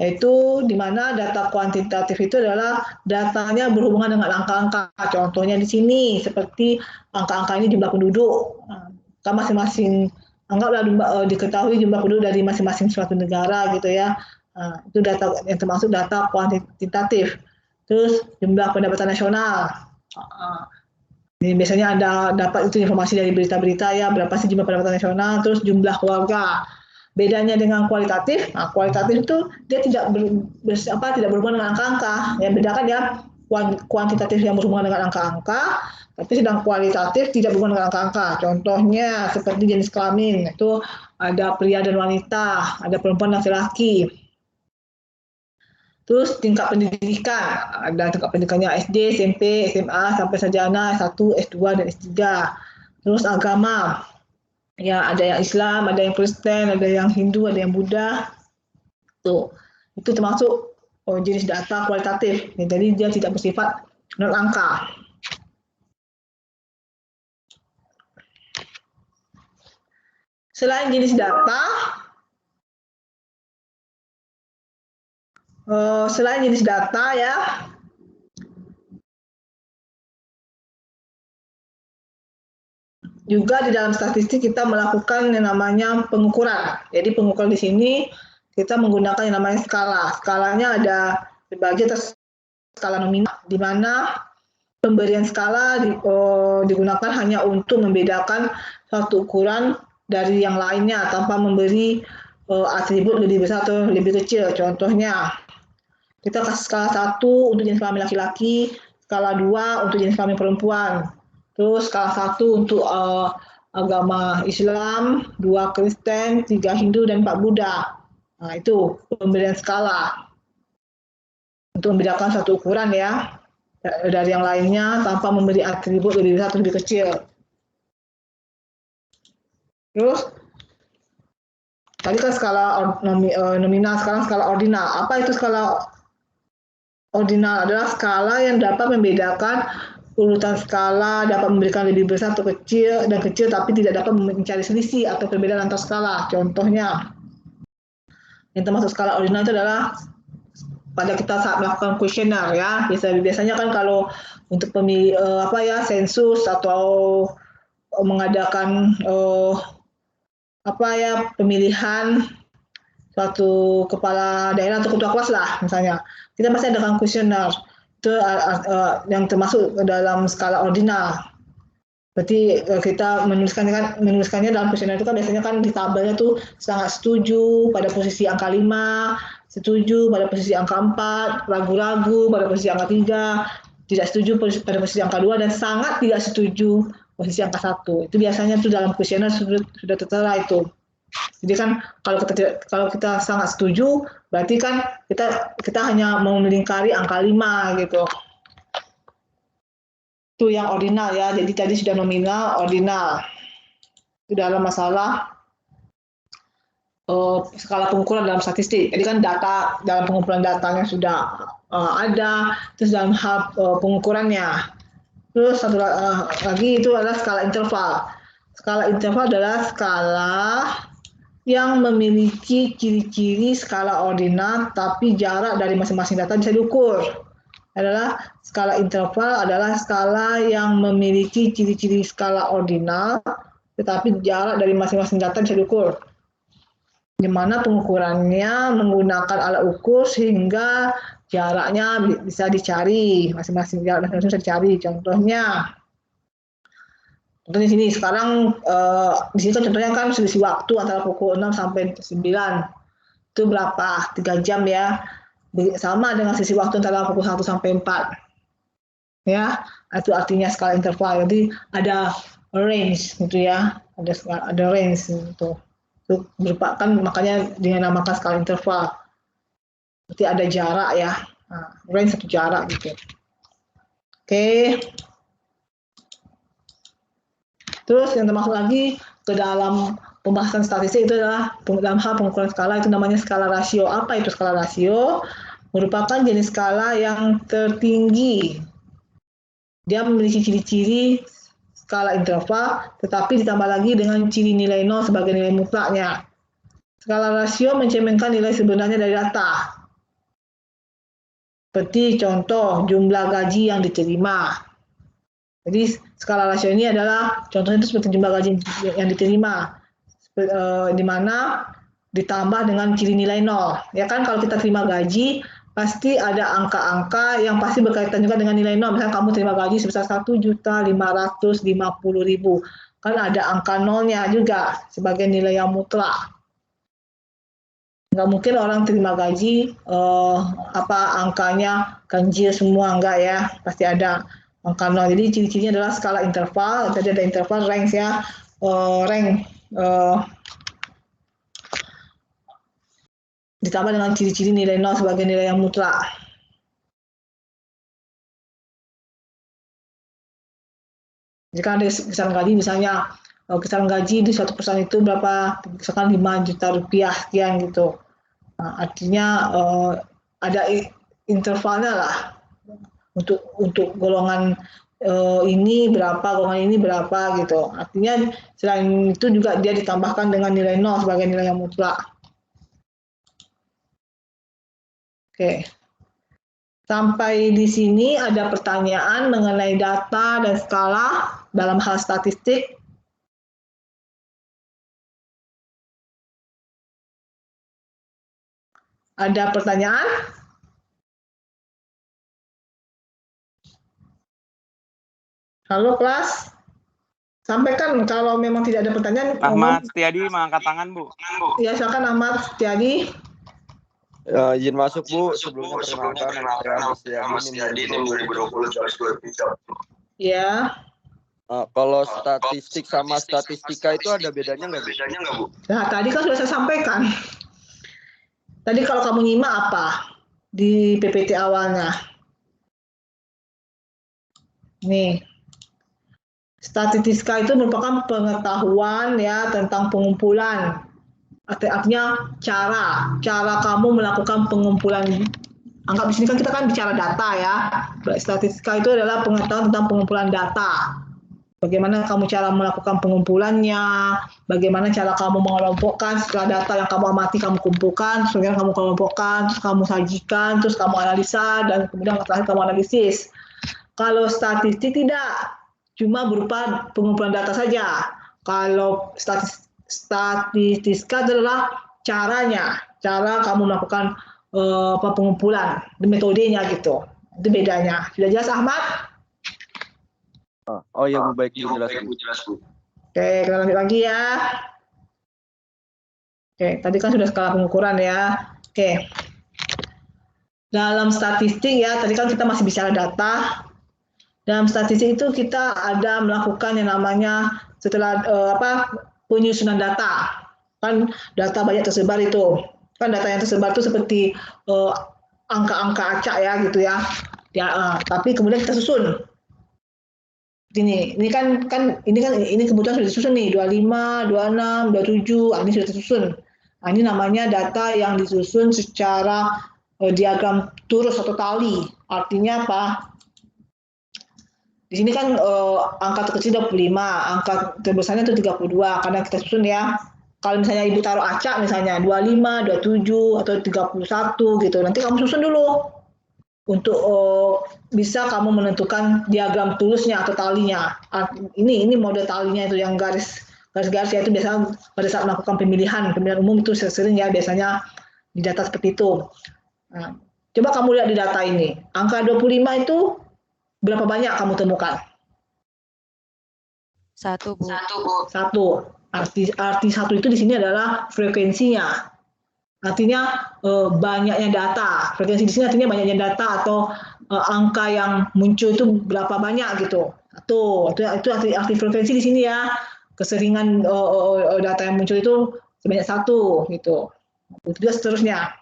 Yaitu di mana data kuantitatif itu adalah datanya berhubungan dengan angka-angka. Contohnya di sini seperti angka-angka ini jumlah penduduk. Kan masing-masing anggaplah diketahui jumlah penduduk dari masing-masing suatu negara gitu ya. Itu data yang termasuk data kuantitatif. Terus jumlah pendapatan nasional. Ini biasanya ada dapat itu informasi dari berita-berita ya, berapa sih jumlah pendapatan nasional, terus jumlah keluarga. Bedanya dengan kualitatif, kualitatif itu dia tidak berhubungan dengan angka-angka. Yang bedakan ya kuantitatif yang berhubungan dengan angka-angka, tapi sedang kualitatif tidak berhubungan dengan angka-angka. Contohnya seperti jenis kelamin, itu ada pria dan wanita, ada perempuan dan laki-laki. Terus tingkat pendidikan, ada tingkat pendidikannya SD, SMP, SMA, sampai sarjana, S1, S2, dan S3. Terus agama, ya ada yang Islam, ada yang Kristen, ada yang Hindu, ada yang Buddha. Tuh, itu termasuk jenis data kualitatif. Ya, jadi dia tidak bersifat non angka. Selain jenis data, ya, juga di dalam statistik kita melakukan yang namanya pengukuran. Jadi pengukuran di sini kita menggunakan yang namanya skala. Skalanya ada dibagi atas skala nominal, di mana pemberian skala digunakan hanya untuk membedakan satu ukuran dari yang lainnya tanpa memberi atribut lebih besar atau lebih kecil. Contohnya, kita kasih skala 1 untuk jenis kelamin laki-laki, skala 2 untuk jenis kelamin perempuan, terus skala 1 untuk agama Islam, 2 Kristen, 3 Hindu, dan 4 Buddha. Nah, itu pemberian skala untuk membedakan satu ukuran ya dari yang lainnya tanpa memberi atribut lebih besar atau lebih kecil. Terus tadi kan skala nominal, sekarang skala ordinal. Apa itu skala ordinal? Adalah skala yang dapat membedakan urutan skala, dapat memberikan lebih besar atau kecil dan kecil, tapi tidak dapat mencari selisih atau perbedaan antar skala. Contohnya, yang termasuk skala ordinal itu adalah pada kita saat melakukan kuesioner ya. Biasanya kan kalau untuk sensus atau mengadakan pemilihan suatu kepala daerah atau ketua kelas lah misalnya, kita masih adakan kuesioner itu yang termasuk dalam skala ordinal. Berarti kita menuliskannya dalam kuesioner itu kan biasanya kan di tabelnya tuh sangat setuju pada posisi angka 5, setuju pada posisi angka 4, ragu-ragu pada posisi angka 3, tidak setuju pada posisi angka 2, dan sangat tidak setuju posisi angka 1. Itu biasanya tuh dalam kuesioner sudah tertera itu. Jadi kan kalau kita sangat setuju, berarti kan kita hanya mau melingkari angka 5 gitu. Itu yang ordinal ya. Jadi tadi sudah nominal, ordinal. Itu dalam masalah skala pengukuran dalam statistik. Jadi kan data dalam pengumpulan datanya sudah ada, terus dalam hal pengukurannya. Terus satu lagi itu adalah skala interval. Skala interval adalah skala yang memiliki ciri-ciri skala ordinal, tapi jarak dari masing-masing data bisa diukur. Adalah skala interval adalah skala yang memiliki ciri-ciri skala ordinal, tetapi jarak dari masing-masing data bisa diukur. Di mana pengukurannya menggunakan alat ukur sehingga jaraknya bisa dicari, masing-masing jarak bisa dicari. Contohnya di sini sekarang di sini kan contohnya kan selisih waktu antara pukul 6 sampai 9 itu berapa? 3 jam ya. Sama dengan selisih waktu antara pukul 1 sampai 4. Ya, itu artinya skala interval. Jadi ada range gitu ya. Ada range gitu. Itu berupa kan makanya dinamakan skala interval. Berarti ada jarak ya. Nah, range satu jarak gitu. Oke. Terus yang termasuk lagi ke dalam pembahasan statistik itu adalah dalam hal pengukuran skala, itu namanya skala rasio. Apa itu skala rasio? Merupakan jenis skala yang tertinggi. Dia memiliki ciri-ciri skala interval, tetapi ditambah lagi dengan ciri nilai 0 sebagai nilai mutlaknya. Skala rasio mencerminkan nilai sebenarnya dari data. Seperti contoh jumlah gaji yang diterima. Jadi skala rasio ini adalah contohnya itu seperti jumlah gaji yang diterima, di mana ditambah dengan ciri nilai 0. Ya kan kalau kita terima gaji pasti ada angka-angka yang pasti berkaitan juga dengan nilai 0. Misalnya kamu terima gaji sebesar 1.550.000, kan ada angka nolnya juga sebagai nilai yang mutlak. Nggak mungkin orang terima gaji angkanya ganjil semua, enggak ya, pasti ada angka 0. Jadi ciri-cirinya adalah skala interval. Tadi ada interval, range ya, range ditambah dengan ciri-ciri nilai 0 sebagai nilai yang mutlak. Jika ada kisaran gaji, misalnya kisaran gaji di suatu perusahaan itu berapa, misalkan 5 juta rupiah sekian gitu. Nah, artinya ada intervalnya lah untuk golongan ini berapa, golongan ini berapa gitu. Artinya selain itu juga dia ditambahkan dengan nilai 0 sebagai nilai yang mutlak. Oke. Sampai di sini ada pertanyaan mengenai data dan skala dalam hal statistik. Ada pertanyaan? Halo kelas, sampaikan kalau memang tidak ada pertanyaan. Ahmad Setiadi mengangkat tangan, Bu. Ya, silakan Ahmad Setiadi. Izin masuk Bu, sebelumnya perkenalkan nama saya Ahmad Setiadi, NIM 2020-2023. Ya. Kalau statistik sama statistika itu ada bedanya nggak Bu? Nah, tadi kan sudah saya sampaikan. Tadi kalau kamu nyimak apa di PPT awalnya? Nih. Statistika itu merupakan pengetahuan ya tentang pengumpulan. Artinya cara kamu melakukan pengumpulan. Anggap di sini kan kita kan bicara data ya. Statistika itu adalah pengetahuan tentang pengumpulan data. Bagaimana kamu cara melakukan pengumpulannya, bagaimana cara kamu mengelompokkan setelah data yang kamu amati kamu kumpulkan, terus kemudian kamu kelompokkan, terus kamu sajikan, terus kamu analisa, dan kemudian terakhir kamu analisis. Kalau statistik tidak, cuma berupa pengumpulan data saja. Kalau statistika adalah caranya, cara kamu melakukan pengumpulan, metodenya gitu. Itu bedanya. Sudah jelas Ahmad? Oh iya Bu, baik Bu, jelas Bu. Oke, kita lanjut lagi ya. Oke, tadi kan sudah skala pengukuran ya. Oke. Dalam statistik ya, tadi kan kita masih bicara data. Dalam statistik itu kita ada melakukan yang namanya setelah penyusunan data. Kan data banyak tersebar itu. Kan data yang tersebar itu seperti angka-angka acak ya gitu ya. Tapi kemudian kita susun. Ini kebetulan sudah disusun nih 25, 26, 27, ini sudah tersusun. Nah, ini namanya data yang disusun secara diagram turus atau tali. Artinya apa? Di sini kan angka terkecil 25, angka terbesarnya itu 32 karena kita susun ya. Kalau misalnya Ibu taruh acak misalnya 25, 27 atau 31 gitu. Nanti kamu susun dulu untuk bisa kamu menentukan diagram tulusnya atau talinya. Ini mode talinya itu yang garis-garis ya, itu biasanya pada saat melakukan pemilihan umum itu sering ya biasanya di data seperti itu. Nah, coba kamu lihat di data ini. Angka 25 itu berapa banyak kamu temukan? 1, Bu. 1. Arti 1 itu di sini adalah frekuensinya. Artinya banyaknya data. Frekuensi di sini artinya banyaknya data atau angka yang muncul itu berapa banyak gitu. Itu arti frekuensi di sini ya. Keseringan data yang muncul itu sebanyak 1 gitu. Itu seterusnya.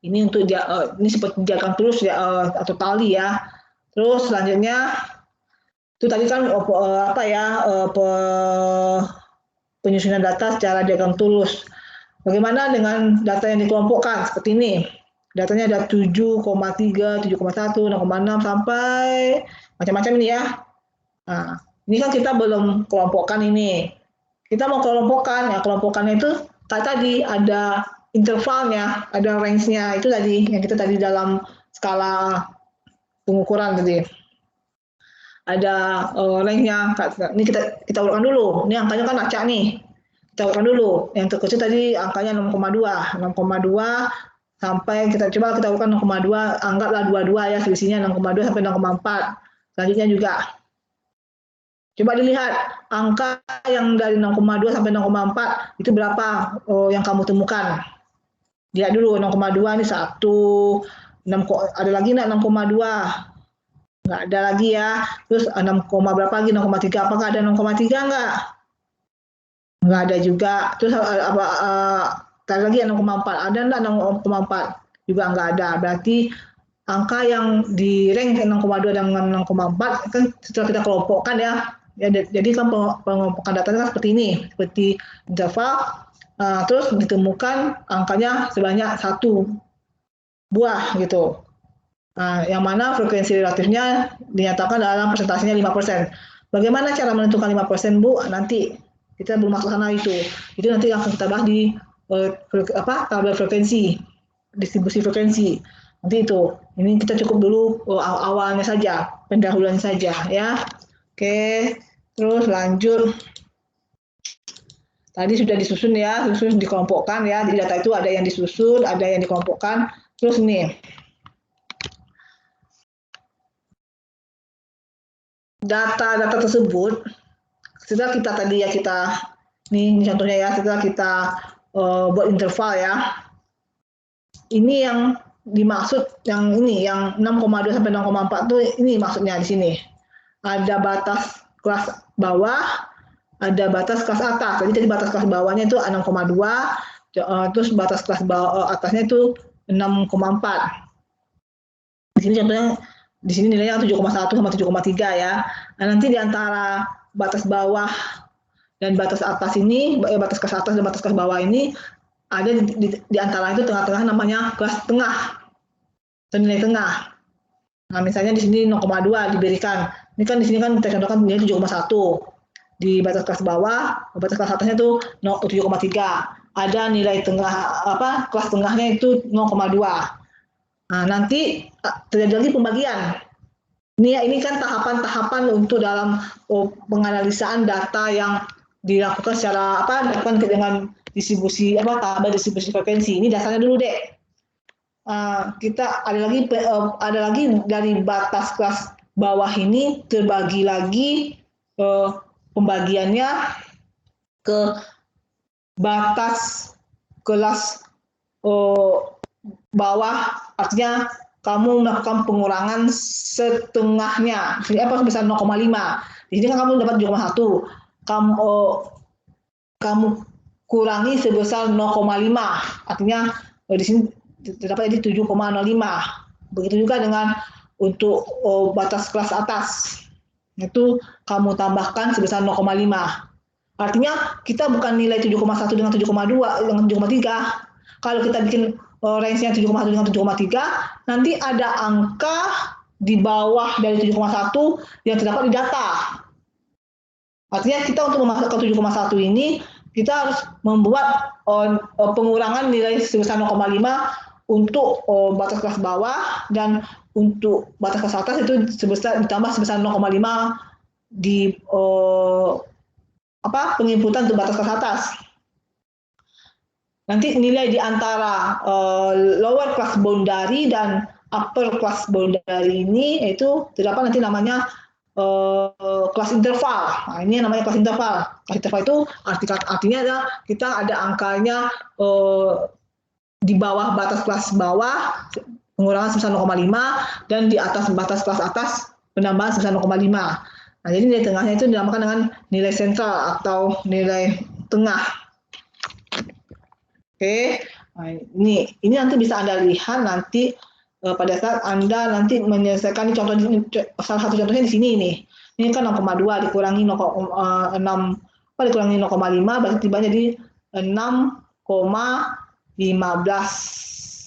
Ini untuk ini seperti diagram terus ya atau tali ya. Terus selanjutnya itu tadi kan penyusunan data secara diagram tulus. Bagaimana dengan data yang dikelompokkan seperti ini? Datanya ada 7,3, 7,1, 6,6 sampai macam-macam ini ya. Nah, ini kan kita belum kelompokkan ini. Kita mau kelompokkan, ya kelompokannya itu tadi ada intervalnya, ada range-nya. Itu tadi yang kita tadi dalam skala pengukuran tadi. Ada range-nya. Ini kita urutkan dulu. Ini angkanya kan acak nih. Kita urutkan dulu. Yang terkecil tadi angkanya 6,2 sampai kita urutkan 6,2, anggaplah 22 ya, selisihnya 6,2 sampai 6,4. Selanjutnya juga. Coba dilihat angka yang dari 6,2 sampai 6,4 itu berapa yang kamu temukan. Lihat dulu 6,2 ini 1, ada lagi enggak 6,2? Enggak ada lagi ya. Terus 6, berapa lagi 6,3? Apakah ada 6,3 enggak? Enggak ada juga. Terus tadi lagi 6,4, ada enggak 6,4? Juga enggak ada. Berarti angka yang di rank 6,2 dan 6,4 kan setelah kita kelompokkan ya. Jadi kan pengelompokan datanya kan seperti ini, seperti interval. Terus ditemukan angkanya sebanyak 1 buah gitu. Yang mana frekuensi relatifnya dinyatakan dalam persentasenya 5%. Bagaimana cara menentukan 5%, Bu? Nanti kita belum masuk sana itu. Itu nanti akan kita bahas di tabel frekuensi, distribusi frekuensi. Nanti itu. Ini kita cukup dulu awalnya saja, pendahuluan saja ya. Oke, terus lanjut. Tadi sudah disusun ya, disusun dikelompokkan ya. Di data itu ada yang disusun, ada yang dikelompokkan. Terus nih, data-data tersebut setelah kita tadi ya ini contohnya ya, setelah kita buat interval ya. Ini yang dimaksud yang ini yang 6,2 sampai 6,4 tuh ini maksudnya di sini. Ada batas kelas bawah, ada batas kelas atas. Jadi batas kelas bawahnya itu 6,2, terus batas kelas bawah atasnya itu 6,4. Di sini contohnya di sini nilainya 7,1 sama 7,3 ya. Nah, nanti di antara batas bawah dan batas atas ini, batas kelas atas dan batas kelas bawah ini ada di antara itu tengah-tengah namanya kelas tengah atau nilai tengah. Nah, misalnya di sini 0,2 diberikan. Ini kan di sini kan kita contohkan nilai 7,1. Di batas kelas bawah, batas kelas atasnya itu 7,3. Ada nilai tengah kelas tengahnya itu 0,2. Nah, nanti terjadi lagi pembagian. Ini kan tahapan-tahapan untuk dalam penganalisaan data yang dilakukan secara dilakukan dengan distribusi tabel distribusi frekuensi. Ini dasarnya dulu deh. Kita ada lagi dari batas kelas bawah ini terbagi lagi pembagiannya ke batas kelas bawah, artinya kamu melakukan pengurangan setengahnya. Jadi sebesar 0,5. Di sini kan kamu dapat 7,1. Kamu kurangi sebesar 0,5. Artinya di sini terdapat jadi 7,05. Begitu juga dengan untuk batas kelas atas. Itu kamu tambahkan sebesar 0,5. Artinya kita bukan nilai 7,1 dengan 7,2 dengan 7,3. Kalau kita bikin range-nya 7,1 dengan 7,3, nanti ada angka di bawah dari 7,1 yang terdapat di data. Artinya kita untuk memasukkan 7,1 ini, kita harus membuat pengurangan nilai sebesar 0,5 untuk batas kelas bawah, dan untuk batas kelas atas itu ditambah sebesar 0,5 di penginputan untuk batas kelas atas. Nanti nilai di antara lower class boundary dan upper class boundary ini itu terdapat nanti namanya kelas interval. Nah, ini namanya kelas interval. Kelas interval itu artinya adalah kita ada angkanya di bawah batas kelas bawah pengurangan sebesar 0,5 dan di atas batas kelas atas penambahan sebesar 0,5. Nah, jadi nilai tengahnya itu dinamakan dengan nilai sentral atau nilai tengah. Oke, nah, ini nanti bisa Anda lihat nanti pada saat Anda nanti menyelesaikan salah satu contohnya di sini nih. Ini kan 6,2 dikurangi 0,5 berarti tiba jadi 6,15 di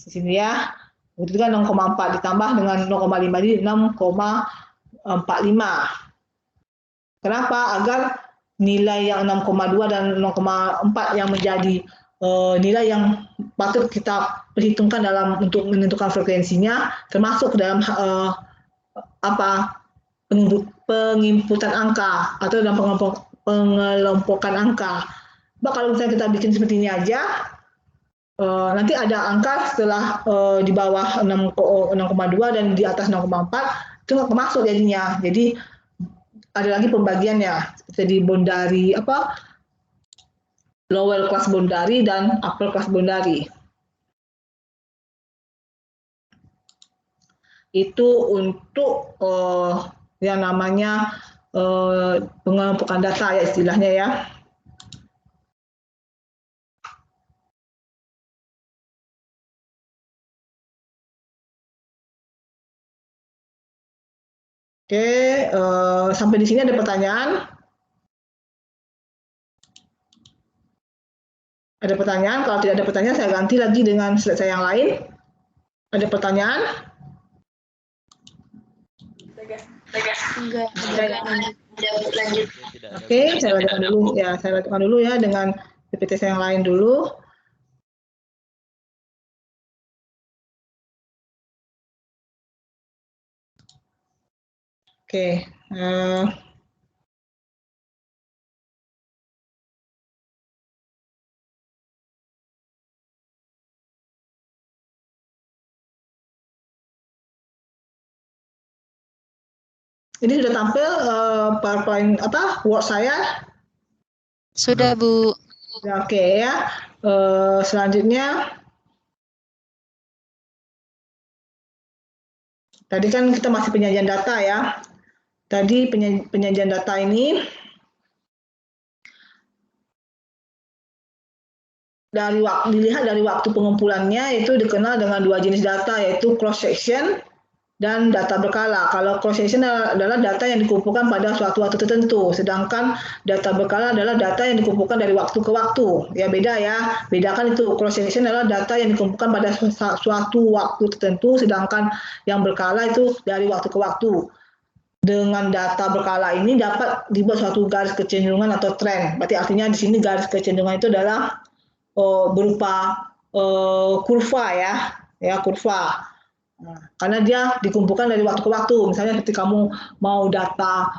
sini ya. Itu kan 0,4 ditambah dengan 0,5 jadi 6,45. Kenapa? Agar nilai yang 6,2 dan 0,4 yang menjadi nilai yang patut kita perhitungkan dalam untuk menentukan frekuensinya termasuk ke dalam penginputan angka atau dalam pengelompokan angka. Kalau misalnya kita bikin seperti ini aja, nanti ada angka setelah di bawah 6,2 dan di atas 0,4 itu nggak termasuk jadinya. Jadi ada lagi pembagiannya seperti di boundary lower class boundary dan upper class boundary. Itu untuk yang namanya pengelompokan data ya istilahnya ya. Oke, sampai di sini ada pertanyaan? Ada pertanyaan? Kalau tidak ada pertanyaan, saya ganti lagi dengan slide saya yang lain. Ada pertanyaan? Enggak. Lanjut. Oke, saya lanjutkan dulu. Ya, saya lanjutkan dulu ya dengan PPT saya yang lain dulu. Oke. Ini sudah tampil PowerPoint Word saya. Sudah, Bu. Oke ya. Selanjutnya, tadi kan kita masih penyajian data ya. Tadi penyajian data ini dilihat dari waktu pengumpulannya itu dikenal dengan dua jenis data, yaitu cross section dan data berkala. Kalau cross section adalah data yang dikumpulkan pada suatu waktu tertentu, sedangkan data berkala adalah data yang dikumpulkan dari waktu ke waktu. Ya beda ya, bedakan itu. Cross section adalah data yang dikumpulkan pada suatu waktu tertentu, sedangkan yang berkala itu dari waktu ke waktu. Dengan data berkala ini dapat dibuat suatu garis kecenderungan atau tren. Berarti artinya di sini garis kecenderungan itu adalah berupa kurva ya kurva. Nah, karena dia dikumpulkan dari waktu ke waktu. Misalnya ketika kamu mau data,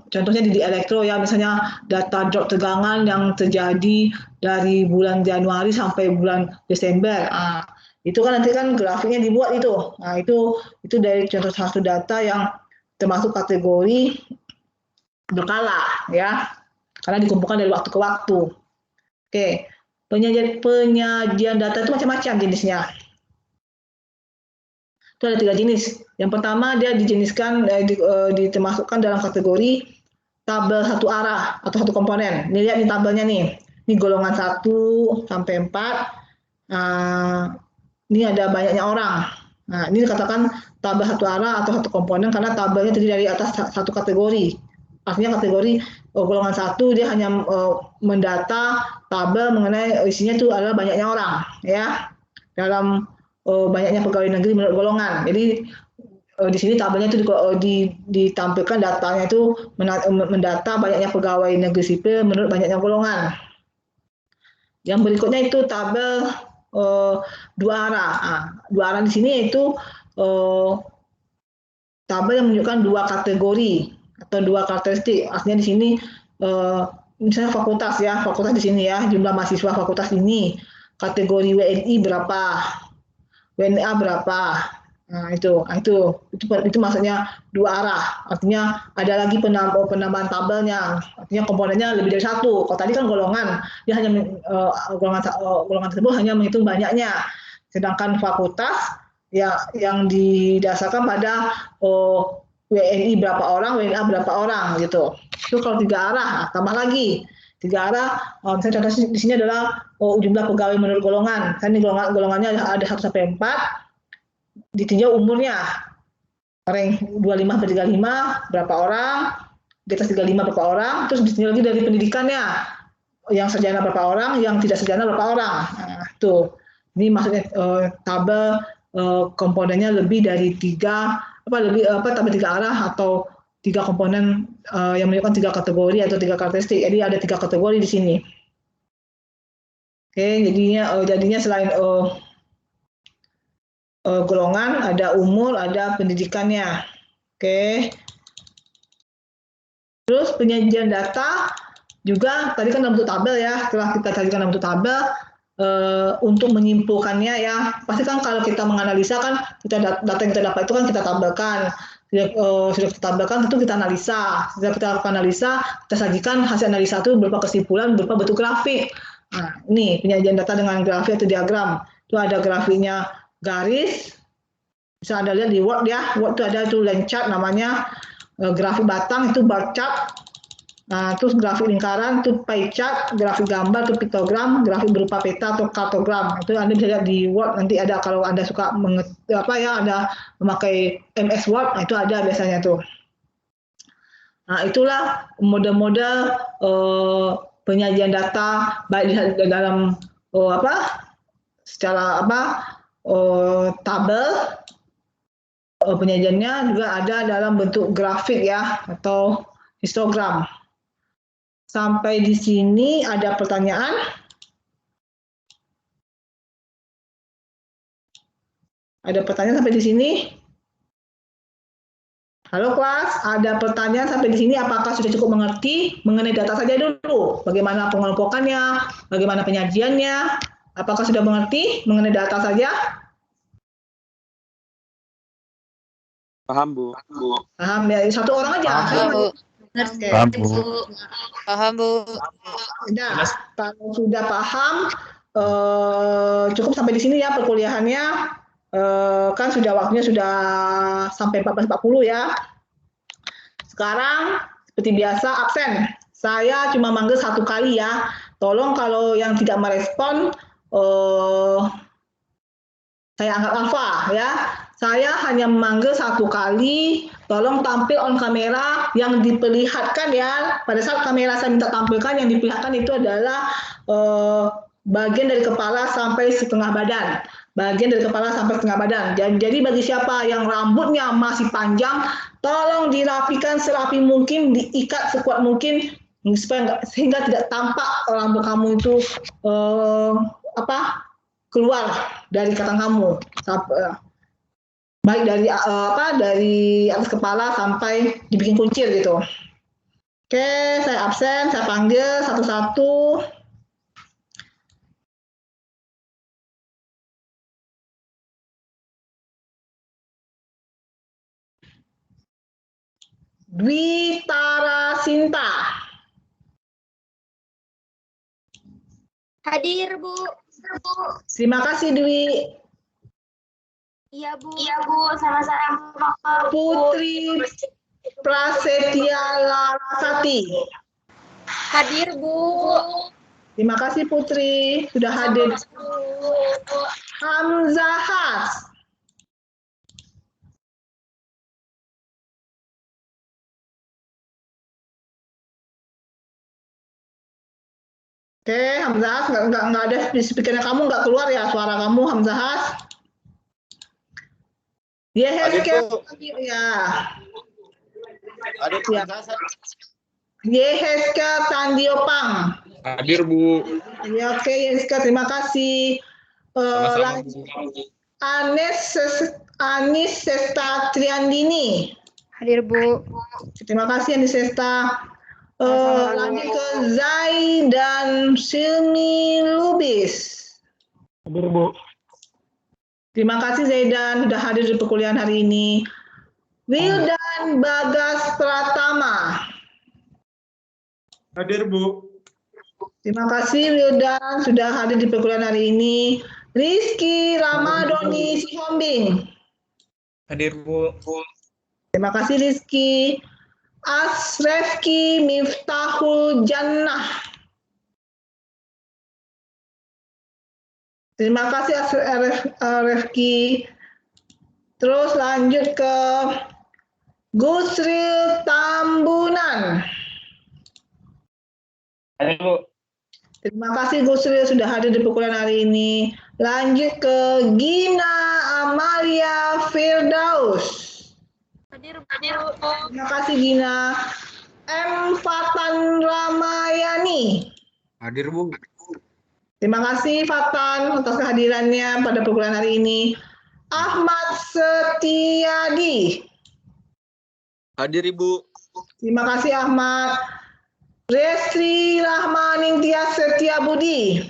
contohnya di elektro ya, misalnya data drop tegangan yang terjadi dari bulan Januari sampai bulan Desember. Nah, itu kan nanti kan grafiknya dibuat itu. Nah, itu dari contoh satu data yang termasuk kategori berkala ya, karena dikumpulkan dari waktu ke waktu. Oke, penyajian data itu macam-macam jenisnya. Itu ada 3 jenis. Yang pertama dia dijeniskan ditermasukkan dalam kategori tabel satu arah atau satu komponen. Ini lihat nih tabelnya nih. Ini golongan 1 sampai 4. Nah, ini ada banyaknya orang. Nah, ini dikatakan tabel satu arah atau satu komponen karena tabelnya terdiri dari atas satu kategori. Artinya kategori golongan 1 dia hanya mendata tabel mengenai isinya itu adalah banyaknya orang ya. Dalam banyaknya pegawai negeri menurut golongan. Jadi di sini tabelnya itu ditampilkan datanya itu mendata banyaknya pegawai negeri sipil menurut banyaknya golongan. Yang berikutnya itu tabel dua arah. Nah, dua arah di sini yaitu tabel yang menunjukkan dua kategori atau dua karakteristik. Artinya di sini misalnya fakultas ya, fakultas di sini ya, jumlah mahasiswa fakultas ini, kategori WNI berapa, WNA berapa. Nah, itu maksudnya dua arah. Artinya ada lagi penambahan tabelnya. Artinya komponennya lebih dari satu. Kalau tadi kan golongan, dia hanya golongan tersebut hanya menghitung banyaknya. Sedangkan fakultas ya yang didasarkan pada WNI berapa orang, WNA berapa orang gitu. Itu kalau 3 arah, tambah lagi 3 arah. Misalnya contoh di sini adalah jumlah pegawai menurut golongan. Misalnya ini golongannya ada 1 sampai 4, ditinjau umurnya. Rank 25 sampai 35 berapa orang, di atas 35 berapa orang, terus ditinjau lagi dari pendidikannya. Yang sarjana berapa orang, yang tidak sarjana berapa orang. Nah, tuh. Ini maksudnya tabel komponennya lebih dari 3 tabel 3 arah atau 3 komponen yang menunjukkan 3 kategori atau 3 karakteristik. Jadi ada 3 kategori di sini. Oke, jadinya selain golongan ada umur, ada pendidikannya. Oke. Terus penyajian data juga tadi kan dalam bentuk tabel ya. Setelah kita carikan dalam bentuk tabel, untuk menyimpulkannya ya, pasti kan kalau kita menganalisa kan data yang kita dapat itu kan kita tabelkan. Sudah kita tabelkan tentu kita analisa. Setelah kita analisa, kita sajikan hasil analisa itu berupa kesimpulan berupa bentuk grafik. Nah, ini penyajian data dengan grafik atau diagram. Itu ada grafiknya garis. Bisa Anda lihat di Word ya. Word itu ada itu line chart namanya, grafik batang itu bar chart. Nah, terus grafik lingkaran itu pie chart, grafik gambar itu piktogram, grafik berupa peta atau kartogram. Itu Anda bisa lihat di Word, nanti ada kalau Anda suka ada memakai MS Word, nah itu ada biasanya tuh. Nah, itulah model-model penyajian data baik di dalam secara tabel penyajiannya juga ada dalam bentuk grafik ya atau histogram. Sampai di sini ada pertanyaan? Ada pertanyaan sampai di sini? Halo kelas, ada pertanyaan sampai di sini? Apakah sudah cukup mengerti mengenai data saja dulu? Bagaimana pengelompokannya? Bagaimana penyajiannya? Apakah sudah mengerti mengenai data saja? Paham, Bu. Paham ya? Satu orang aja. Paham, Bu. Paham, Bu. Paham, Bu. Nah, kalau sudah paham, cukup sampai di sini ya perkuliahannya. Kan sudah waktunya sudah sampai 14.40 ya. Sekarang seperti biasa absen. Saya cuma manggil 1 kali ya. Tolong kalau yang tidak merespon saya anggap alfa ya. Saya hanya memanggil 1 kali. Tolong tampil on kamera yang diperlihatkan ya. Pada saat kamera saya minta tampilkan yang diperlihatkan itu adalah bagian dari kepala sampai setengah badan. Bagian dari kepala sampai setengah badan. Jadi bagi siapa yang rambutnya masih panjang, tolong dirapikan serapi mungkin, diikat sekuat mungkin sehingga tidak tampak rambut kamu itu keluar dari kantong kamu. Baik dari dari atas kepala sampai dibikin kuncir gitu. Oke, saya absen, saya panggil satu-satu. Dwi Tara Sinta. Hadir, Bu. Terima kasih Dwi. Iya, Bu. Iya, Bu. Sama-sama. Putri Prasetya Larasati. Hadir, Bu. Terima kasih Putri sudah hadir. Hamzah Has. Oke, Hamzah, nggak ada di speakernya kamu, nggak keluar ya suara kamu, Hamzah. Yeheskel ya. Ada Ya. Yeheskel Tandiopang. Hadir, Bu. Ya, oke, Yeheskel, terima kasih. Sama-sama, Bu. Anis Sesta Triandini. Hadir, Bu. Terima kasih Anis Sesta. Lanjut ke Zai dan Silmi Lubis. Hadir, Bu. Terima kasih Zaidan sudah hadir di perkuliahan hari ini. Wildan Bagas Pratama. Hadir, Bu. Terima kasih Wildan sudah hadir di perkuliahan hari ini. Rizky Ramadoni Sihombing. Hadir, Bu. Terima kasih Rizky. Asrefki Miftahul Jannah. Terima kasih Asrefki. Terus lanjut ke Gusril Tambunan. Hadir, Bu. Terima kasih Gusril sudah hadir di perkuliahan hari ini. Lanjut ke Gina Amalia Firdaus. Hadir, Bu. Terima kasih Gina. M. Fatan Ramayani. Hadir, Bu. Terima kasih Fatan atas kehadirannya pada perkuliahan hari ini. Ahmad Setiadi. Hadir, Ibu. Terima kasih Ahmad. Restri Rahmaningtyas Setiabudi.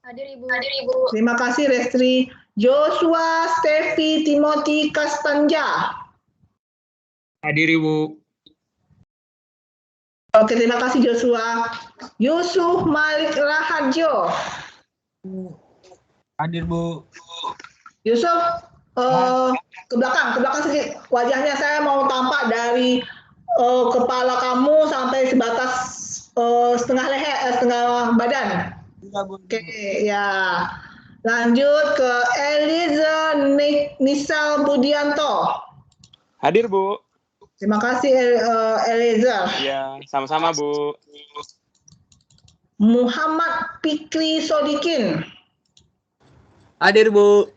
Hadir, Ibu. Terima kasih Restri. Joshua Stevi Timothy Kastanja. Hadir, Ibu. Oke, terima kasih Joshua. Yusuf Malik Raharjo. Hadir, Bu. Yusuf ke belakang sedikit. Wajahnya saya mau tampak dari kepala kamu sampai sebatas setengah leher, setengah badan. Oke, ya. Lanjut ke Eliza Nisal Budianto. Hadir, Bu. Terima kasih Eliza. Iya, sama-sama, Bu. Muhammad Fikri Sodikin. Hadir, Bu.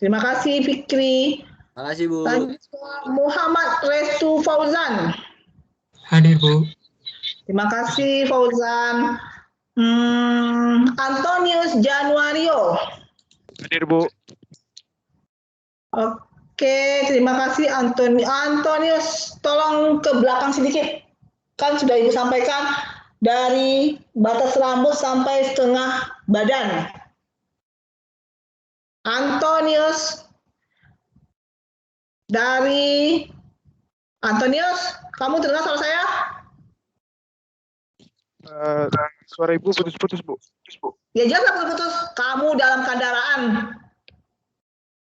Terima kasih Fikri. Makasih, Bu. Lanjut ke Muhammad Restu Fauzan. Hadir, Bu. Terima kasih Fauzan. Antonius Januario. Hadir, Bu. Oke, terima kasih Antonius. Tolong ke belakang sedikit. Kan sudah Ibu sampaikan dari batas rambut sampai setengah badan. Antonius, kamu dengar suara saya? Suara Ibu putus-putus, Bu. Ya jangan putus-putus. Kamu dalam kendaraan.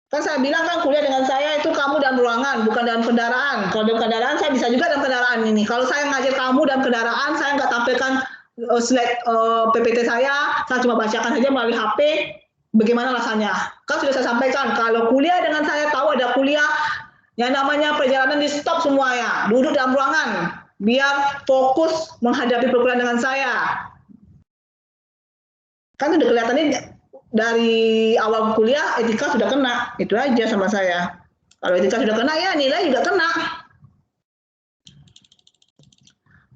Kan saya bilang kan kuliah dengan saya itu kamu dalam ruangan, bukan dalam kendaraan. Kalau dalam kendaraan saya bisa juga dalam kendaraan ini. Kalau saya ngajar kamu dalam kendaraan, saya nggak tampilkan slide PPT saya cuma bacakan saja melalui HP. Bagaimana rasanya? Kan sudah saya sampaikan, kalau kuliah dengan saya tahu ada kuliah yang namanya perjalanan di stop semuanya. Duduk dalam ruangan, biar fokus menghadapi perkuliahan dengan saya. Kan sudah kelihatannya dari awal kuliah etika sudah kena, itu aja sama saya. Kalau etika sudah kena ya nilai juga kena.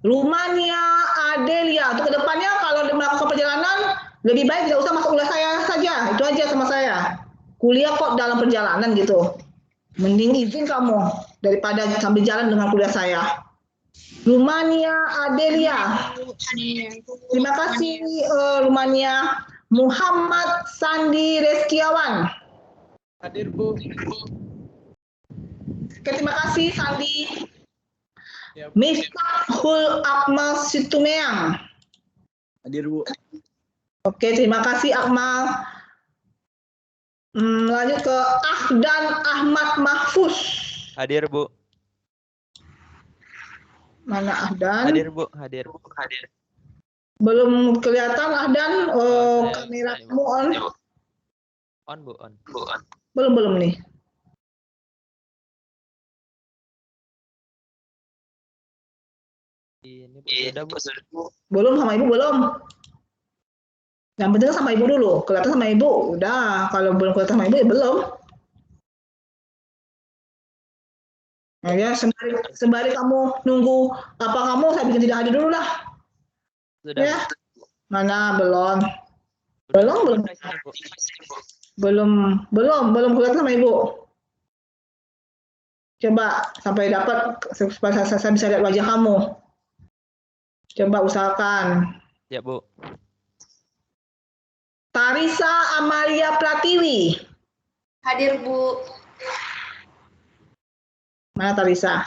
Rumania Adelia, untuk kedepannya kalau melakukan perjalanan lebih baik tidak usah masuk kuliah saya saja, itu aja sama saya. Kuliah kok dalam perjalanan gitu, mending izin kamu daripada sambil jalan dengan kuliah saya. Rumania Adelia, terima kasih Rumania. Muhammad Sandi Reskiawan. Hadir, Bu. Oke, terima kasih Sandi. Ya, Bu. Miftahul Akmal Situmeang. Hadir, Bu. Oke, terima kasih Akmal. Lanjut ke Ahdan Ahmad Mahfuz. Hadir, Bu. Mana Ahdan? Hadir, Bu. Hadir. Belum kelihatan Ahdan, Saya kameramu on? On, Bu. On. Belum nih. Ini, Bu. Sudah, Bu. Belum sama Ibu belum. Yang penting sama Ibu dulu. Kelihatan sama Ibu, udah. Kalau belum kelihatan sama Ibu ya belum. Nah, ya sembari kamu nunggu apa kamu, saya bikin tidak hadir dulu lah. Sudah, Ya. Bu. Mana belum? Belum. Belum kelihatan sama Ibu. Coba sampai dapat supaya saya bisa lihat wajah kamu. Coba usahakan. Ya, Bu. Tarisa Amalia Pratiwi. Hadir, Bu. Mana Tarisa?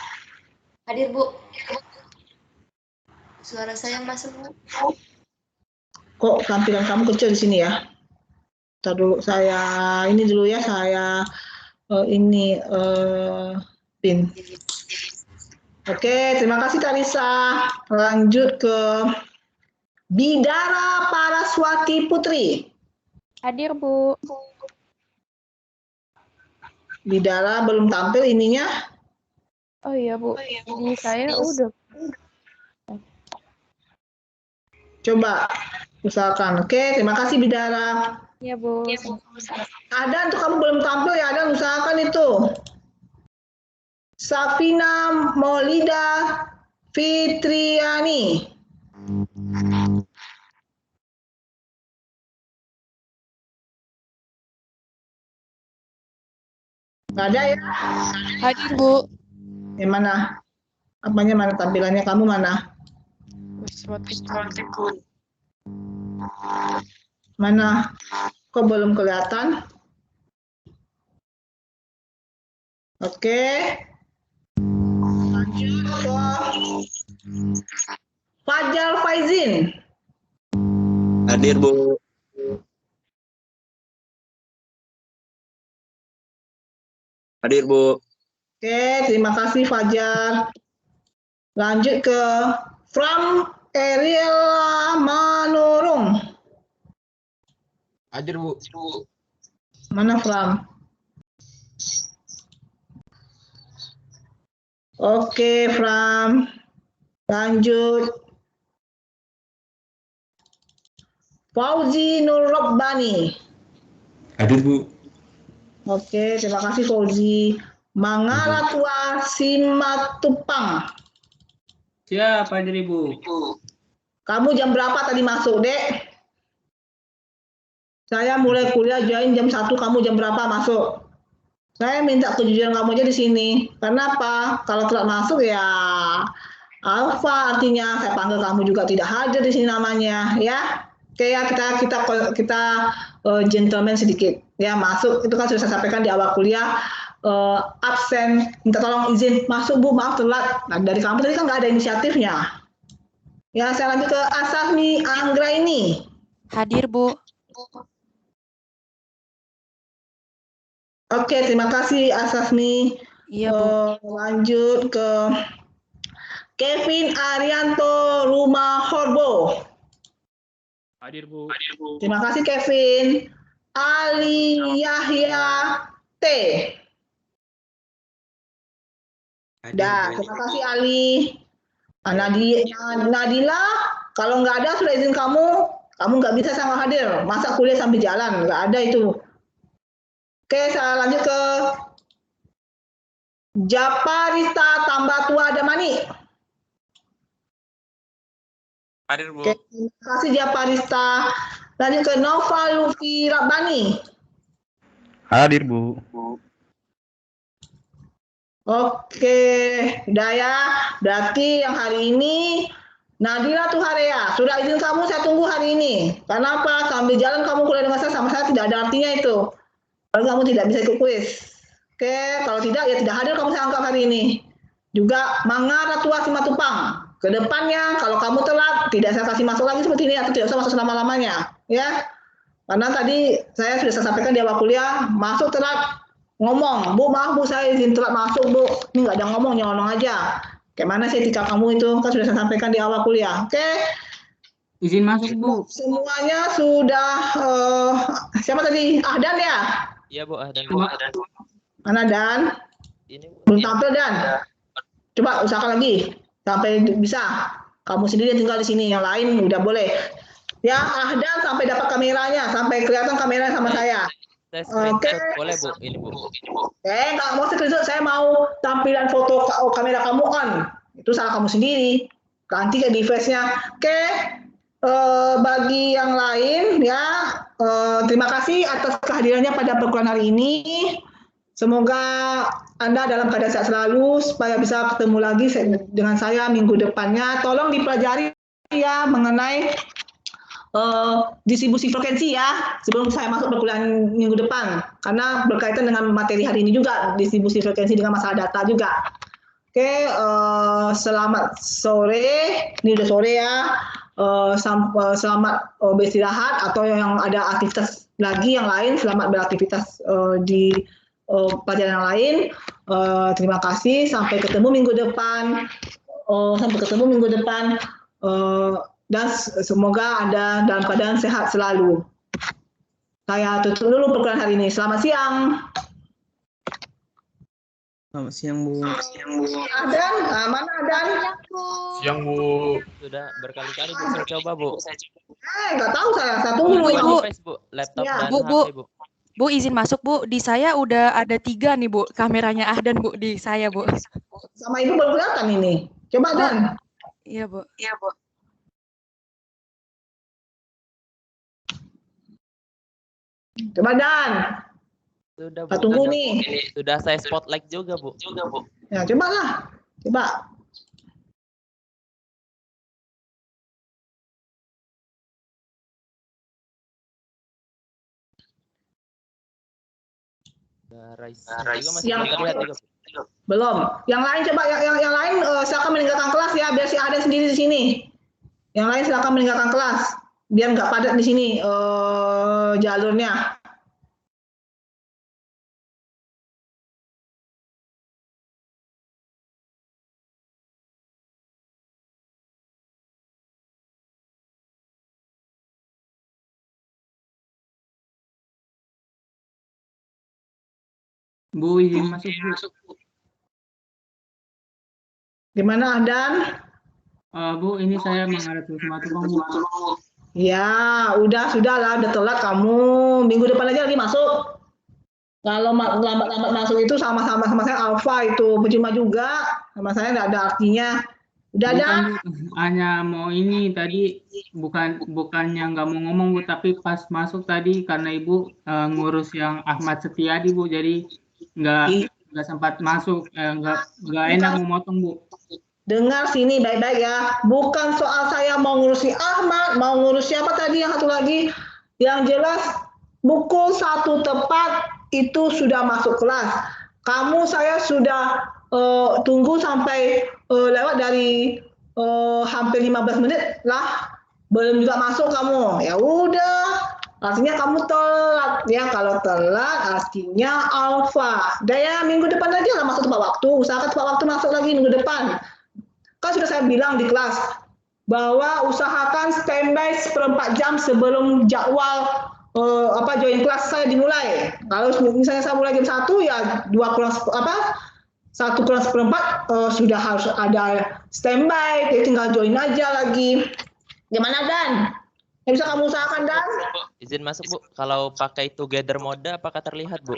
Hadir, Bu. Suara saya masuk, Bu. Kok tampilan kamu kecil di sini ya? Ntar dulu saya ini dulu ya, saya pin. Oke, terima kasih Tarisa. Lanjut ke Bidara Paraswati Putri. Hadir, Bu. Bidara belum tampil ininya. Oh iya, Bu. Ini saya udah. Coba usahakan. Oke, terima kasih Bidara. Iya, Bu. Ada untuk kamu belum tampil ya, ada usahakan itu. Safina Maulida Fitriani. Nggak ada ya? Hadir, Bu. Yang mana? Apanya mana tampilannya kamu mana? Mana? Kok belum kelihatan? Oke. Lanjut ke Fajar Faizin. Hadir, Bu. Hadir, Bu. Oke, terima kasih Fajar. Lanjut ke Fram Eriela Manurung. Hadir, Bu. Mana Fram? Oke, Fram. Lanjut. Fauzi Nur Rabbani. Hadir, Bu. Oke, terima kasih Fauzi. Mangalatua Simatupang. Siap, hadir Ibu. Kamu jam berapa tadi masuk, Dek? Saya mulai kuliah join jam 1, kamu jam berapa masuk? Saya minta kejujuran kamu aja di sini. Karena apa? Kalau telat masuk ya alfa, artinya saya panggil kamu juga tidak hadir di sini namanya, ya. Oke ya, kita gentleman sedikit. Ya, masuk itu kan sudah saya sampaikan di awal kuliah. Absen, minta tolong izin masuk Bu, maaf telat. Nah, dari kamu tadi kan nggak ada inisiatifnya. Ya, saya lanjut ke Asafni Anggraini. Hadir, Bu. Oke, terima kasih Asafni. Iya, Bu. Lanjut ke Kevin Arianto Rumah Horbo. Hadir, Bu. Terima kasih Kevin. Ali Yahya T. Dah, terima kasih Ali. Nadila, kalau nggak ada sudah izin kamu nggak bisa sama hadir. Masa kuliah sambil jalan, nggak ada itu. Oke, saya lanjut ke Japarista Tambatua Damani. Hadir, Bu. Oke, terima kasih Japarista. Lanjut ke Nova Lufi Rabbani. Hadir, Bu. Oke, udah ya. Berarti yang hari ini Nadila Tuharea. Sudah izin kamu saya tunggu hari ini. Karena apa? Sambil jalan kamu kuliah dengan saya sama saya tidak ada artinya itu. Kalau kamu tidak bisa ikut kuis. Oke, kalau tidak ya tidak hadir kamu saya anggap hari ini. Juga Mangga Ratua Simatupang. Kedepannya kalau kamu telat tidak saya kasih masuk lagi seperti ini atau tidak usah masuk selama-lamanya, ya. Karena tadi saya sudah sampaikan di awal kuliah, masuk telat ngomong, Bu maaf Bu saya izin telat masuk Bu, ini nggak ada ngomong nyolong aja. Kayak mana sih etika kamu itu kan sudah saya sampaikan di awal kuliah. Oke. Izin masuk, Bu. Semuanya sudah siapa tadi? Ahdan ya? Iya, Bu. Dan Mana Dan? ini, Bu. Belum tampil Dan. Coba usahakan lagi sampai bisa. Kamu sendiri yang tinggal di sini, yang lain udah boleh. Ya, Ahdan sampai dapat kameranya, sampai kelihatan kameranya sama saya. Saya screenshot boleh, Bu. Ini, Bu. Nggak mau screenshot, saya mau tampilan foto kamera kamu on. Itu salah kamu sendiri. Ganti ke device-nya. Oke. Bagi yang lain ya, terima kasih atas kehadirannya pada perkuliahan hari ini. Semoga Anda dalam keadaan sehat selalu supaya bisa ketemu lagi dengan saya minggu depannya. Tolong dipelajari ya mengenai distribusi frekuensi ya sebelum saya masuk perkuliahan minggu depan karena berkaitan dengan materi hari ini juga distribusi frekuensi dengan masalah data juga. Oke, selamat sore. Ini udah sore ya. Selamat beristirahat atau yang ada aktivitas lagi yang lain selamat beraktivitas di pelajaran yang lain. Terima kasih. Sampai ketemu minggu depan. Dan semoga Anda dalam keadaan sehat selalu. Saya tutup dulu perkuliahan hari ini. Selamat siang. Selamat siang, Bu. Adan, mana Adan? Siang, Bu. Sudah berkali-kali, Bu. Saya coba, Bu. Nggak tahu saya tunggu dulu Bukan Ibu. device, Bu. Laptop Ya, dan Bu, HP, Bu. Bu izin masuk, Bu. Di saya udah ada 3 nih, Bu. Kameranya Ahdan, Bu. Di saya, Bu. Sama Ibu belum kelihatan ini. Coba Oh. Dan. Iya, Bu. Coba Dan. Sudah, Bu. Kita tunggu Sudah, nih. Bu. Sudah saya spotlight juga, Bu. Ya, coba lah. Coba. Raisa juga masih Yang- belum terlihat juga, Bu. Belum. Yang lain coba yang lain silakan meninggalkan kelas ya biar si Aden sendiri di sini. Yang lain silakan meninggalkan kelas biar nggak padat di sini jalurnya. Bu, izin masuk, Bu. Gimana Adan? Bu, ini saya menghadap sesuatu, Bang, Bu. Ya, sudah lah, udah telat kamu. Minggu depan aja lagi masuk. Kalau lambat-lambat masuk itu sama saya alfa itu percuma juga. Sama saya nggak ada artinya. Udah ada? Bukan, Bu. Hanya mau ini tadi bukannya nggak mau ngomong, Bu, tapi pas masuk tadi karena Ibu ngurus yang Ahmad Setiadi, Bu, jadi nggak sempat masuk, nggak enak mau motong, Bu. Dengar sini baik-baik ya. Bukan soal saya mau ngurusi Ahmad, mau ngurus siapa tadi yang satu lagi. Yang jelas pukul 1 tepat itu sudah masuk kelas. Kamu saya sudah tunggu sampai lewat dari hampir 15 menit lah. Belum juga masuk kamu. Ya udah. Artinya kamu telat. Ya kalau telat artinya alfa. Udah ya, minggu depan aja lah masuk tepat waktu. Usahakan tepat waktu masuk lagi minggu depan. Kan sudah saya bilang di kelas bahwa usahakan standby 1/4 jam sebelum jadwal join kelas saya dimulai. Kalau misalnya saya mulai jam 1 ya 1 kurang 1/4 sudah harus ada standby, jadi tinggal join aja lagi. Gimana Dan? Yang bisa kamu usahakan Dan? Izin masuk, Bu. Kalau pakai together mode apakah terlihat, Bu?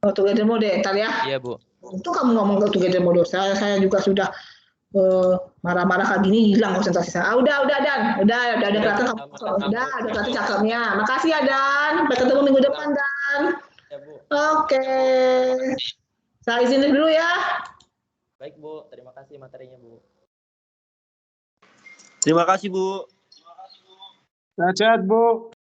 Oh, together mode, ntar ya. Iya, Bu. Itu kamu ngomong ke together mode. Saya juga sudah marah-marah kayak gini hilang konsentrasi saya. Udah Dan. Udah ada kelihatan kamu. Udah ada kelihatan cakepnya. Makasih ya Dan. Sampai ketemu minggu depan Dan. Ya, Bu. Oke. Saya izin dulu ya. Baik, Bu. Terima kasih materinya, Bu. Terima kasih, Bu. Sehat, Bu.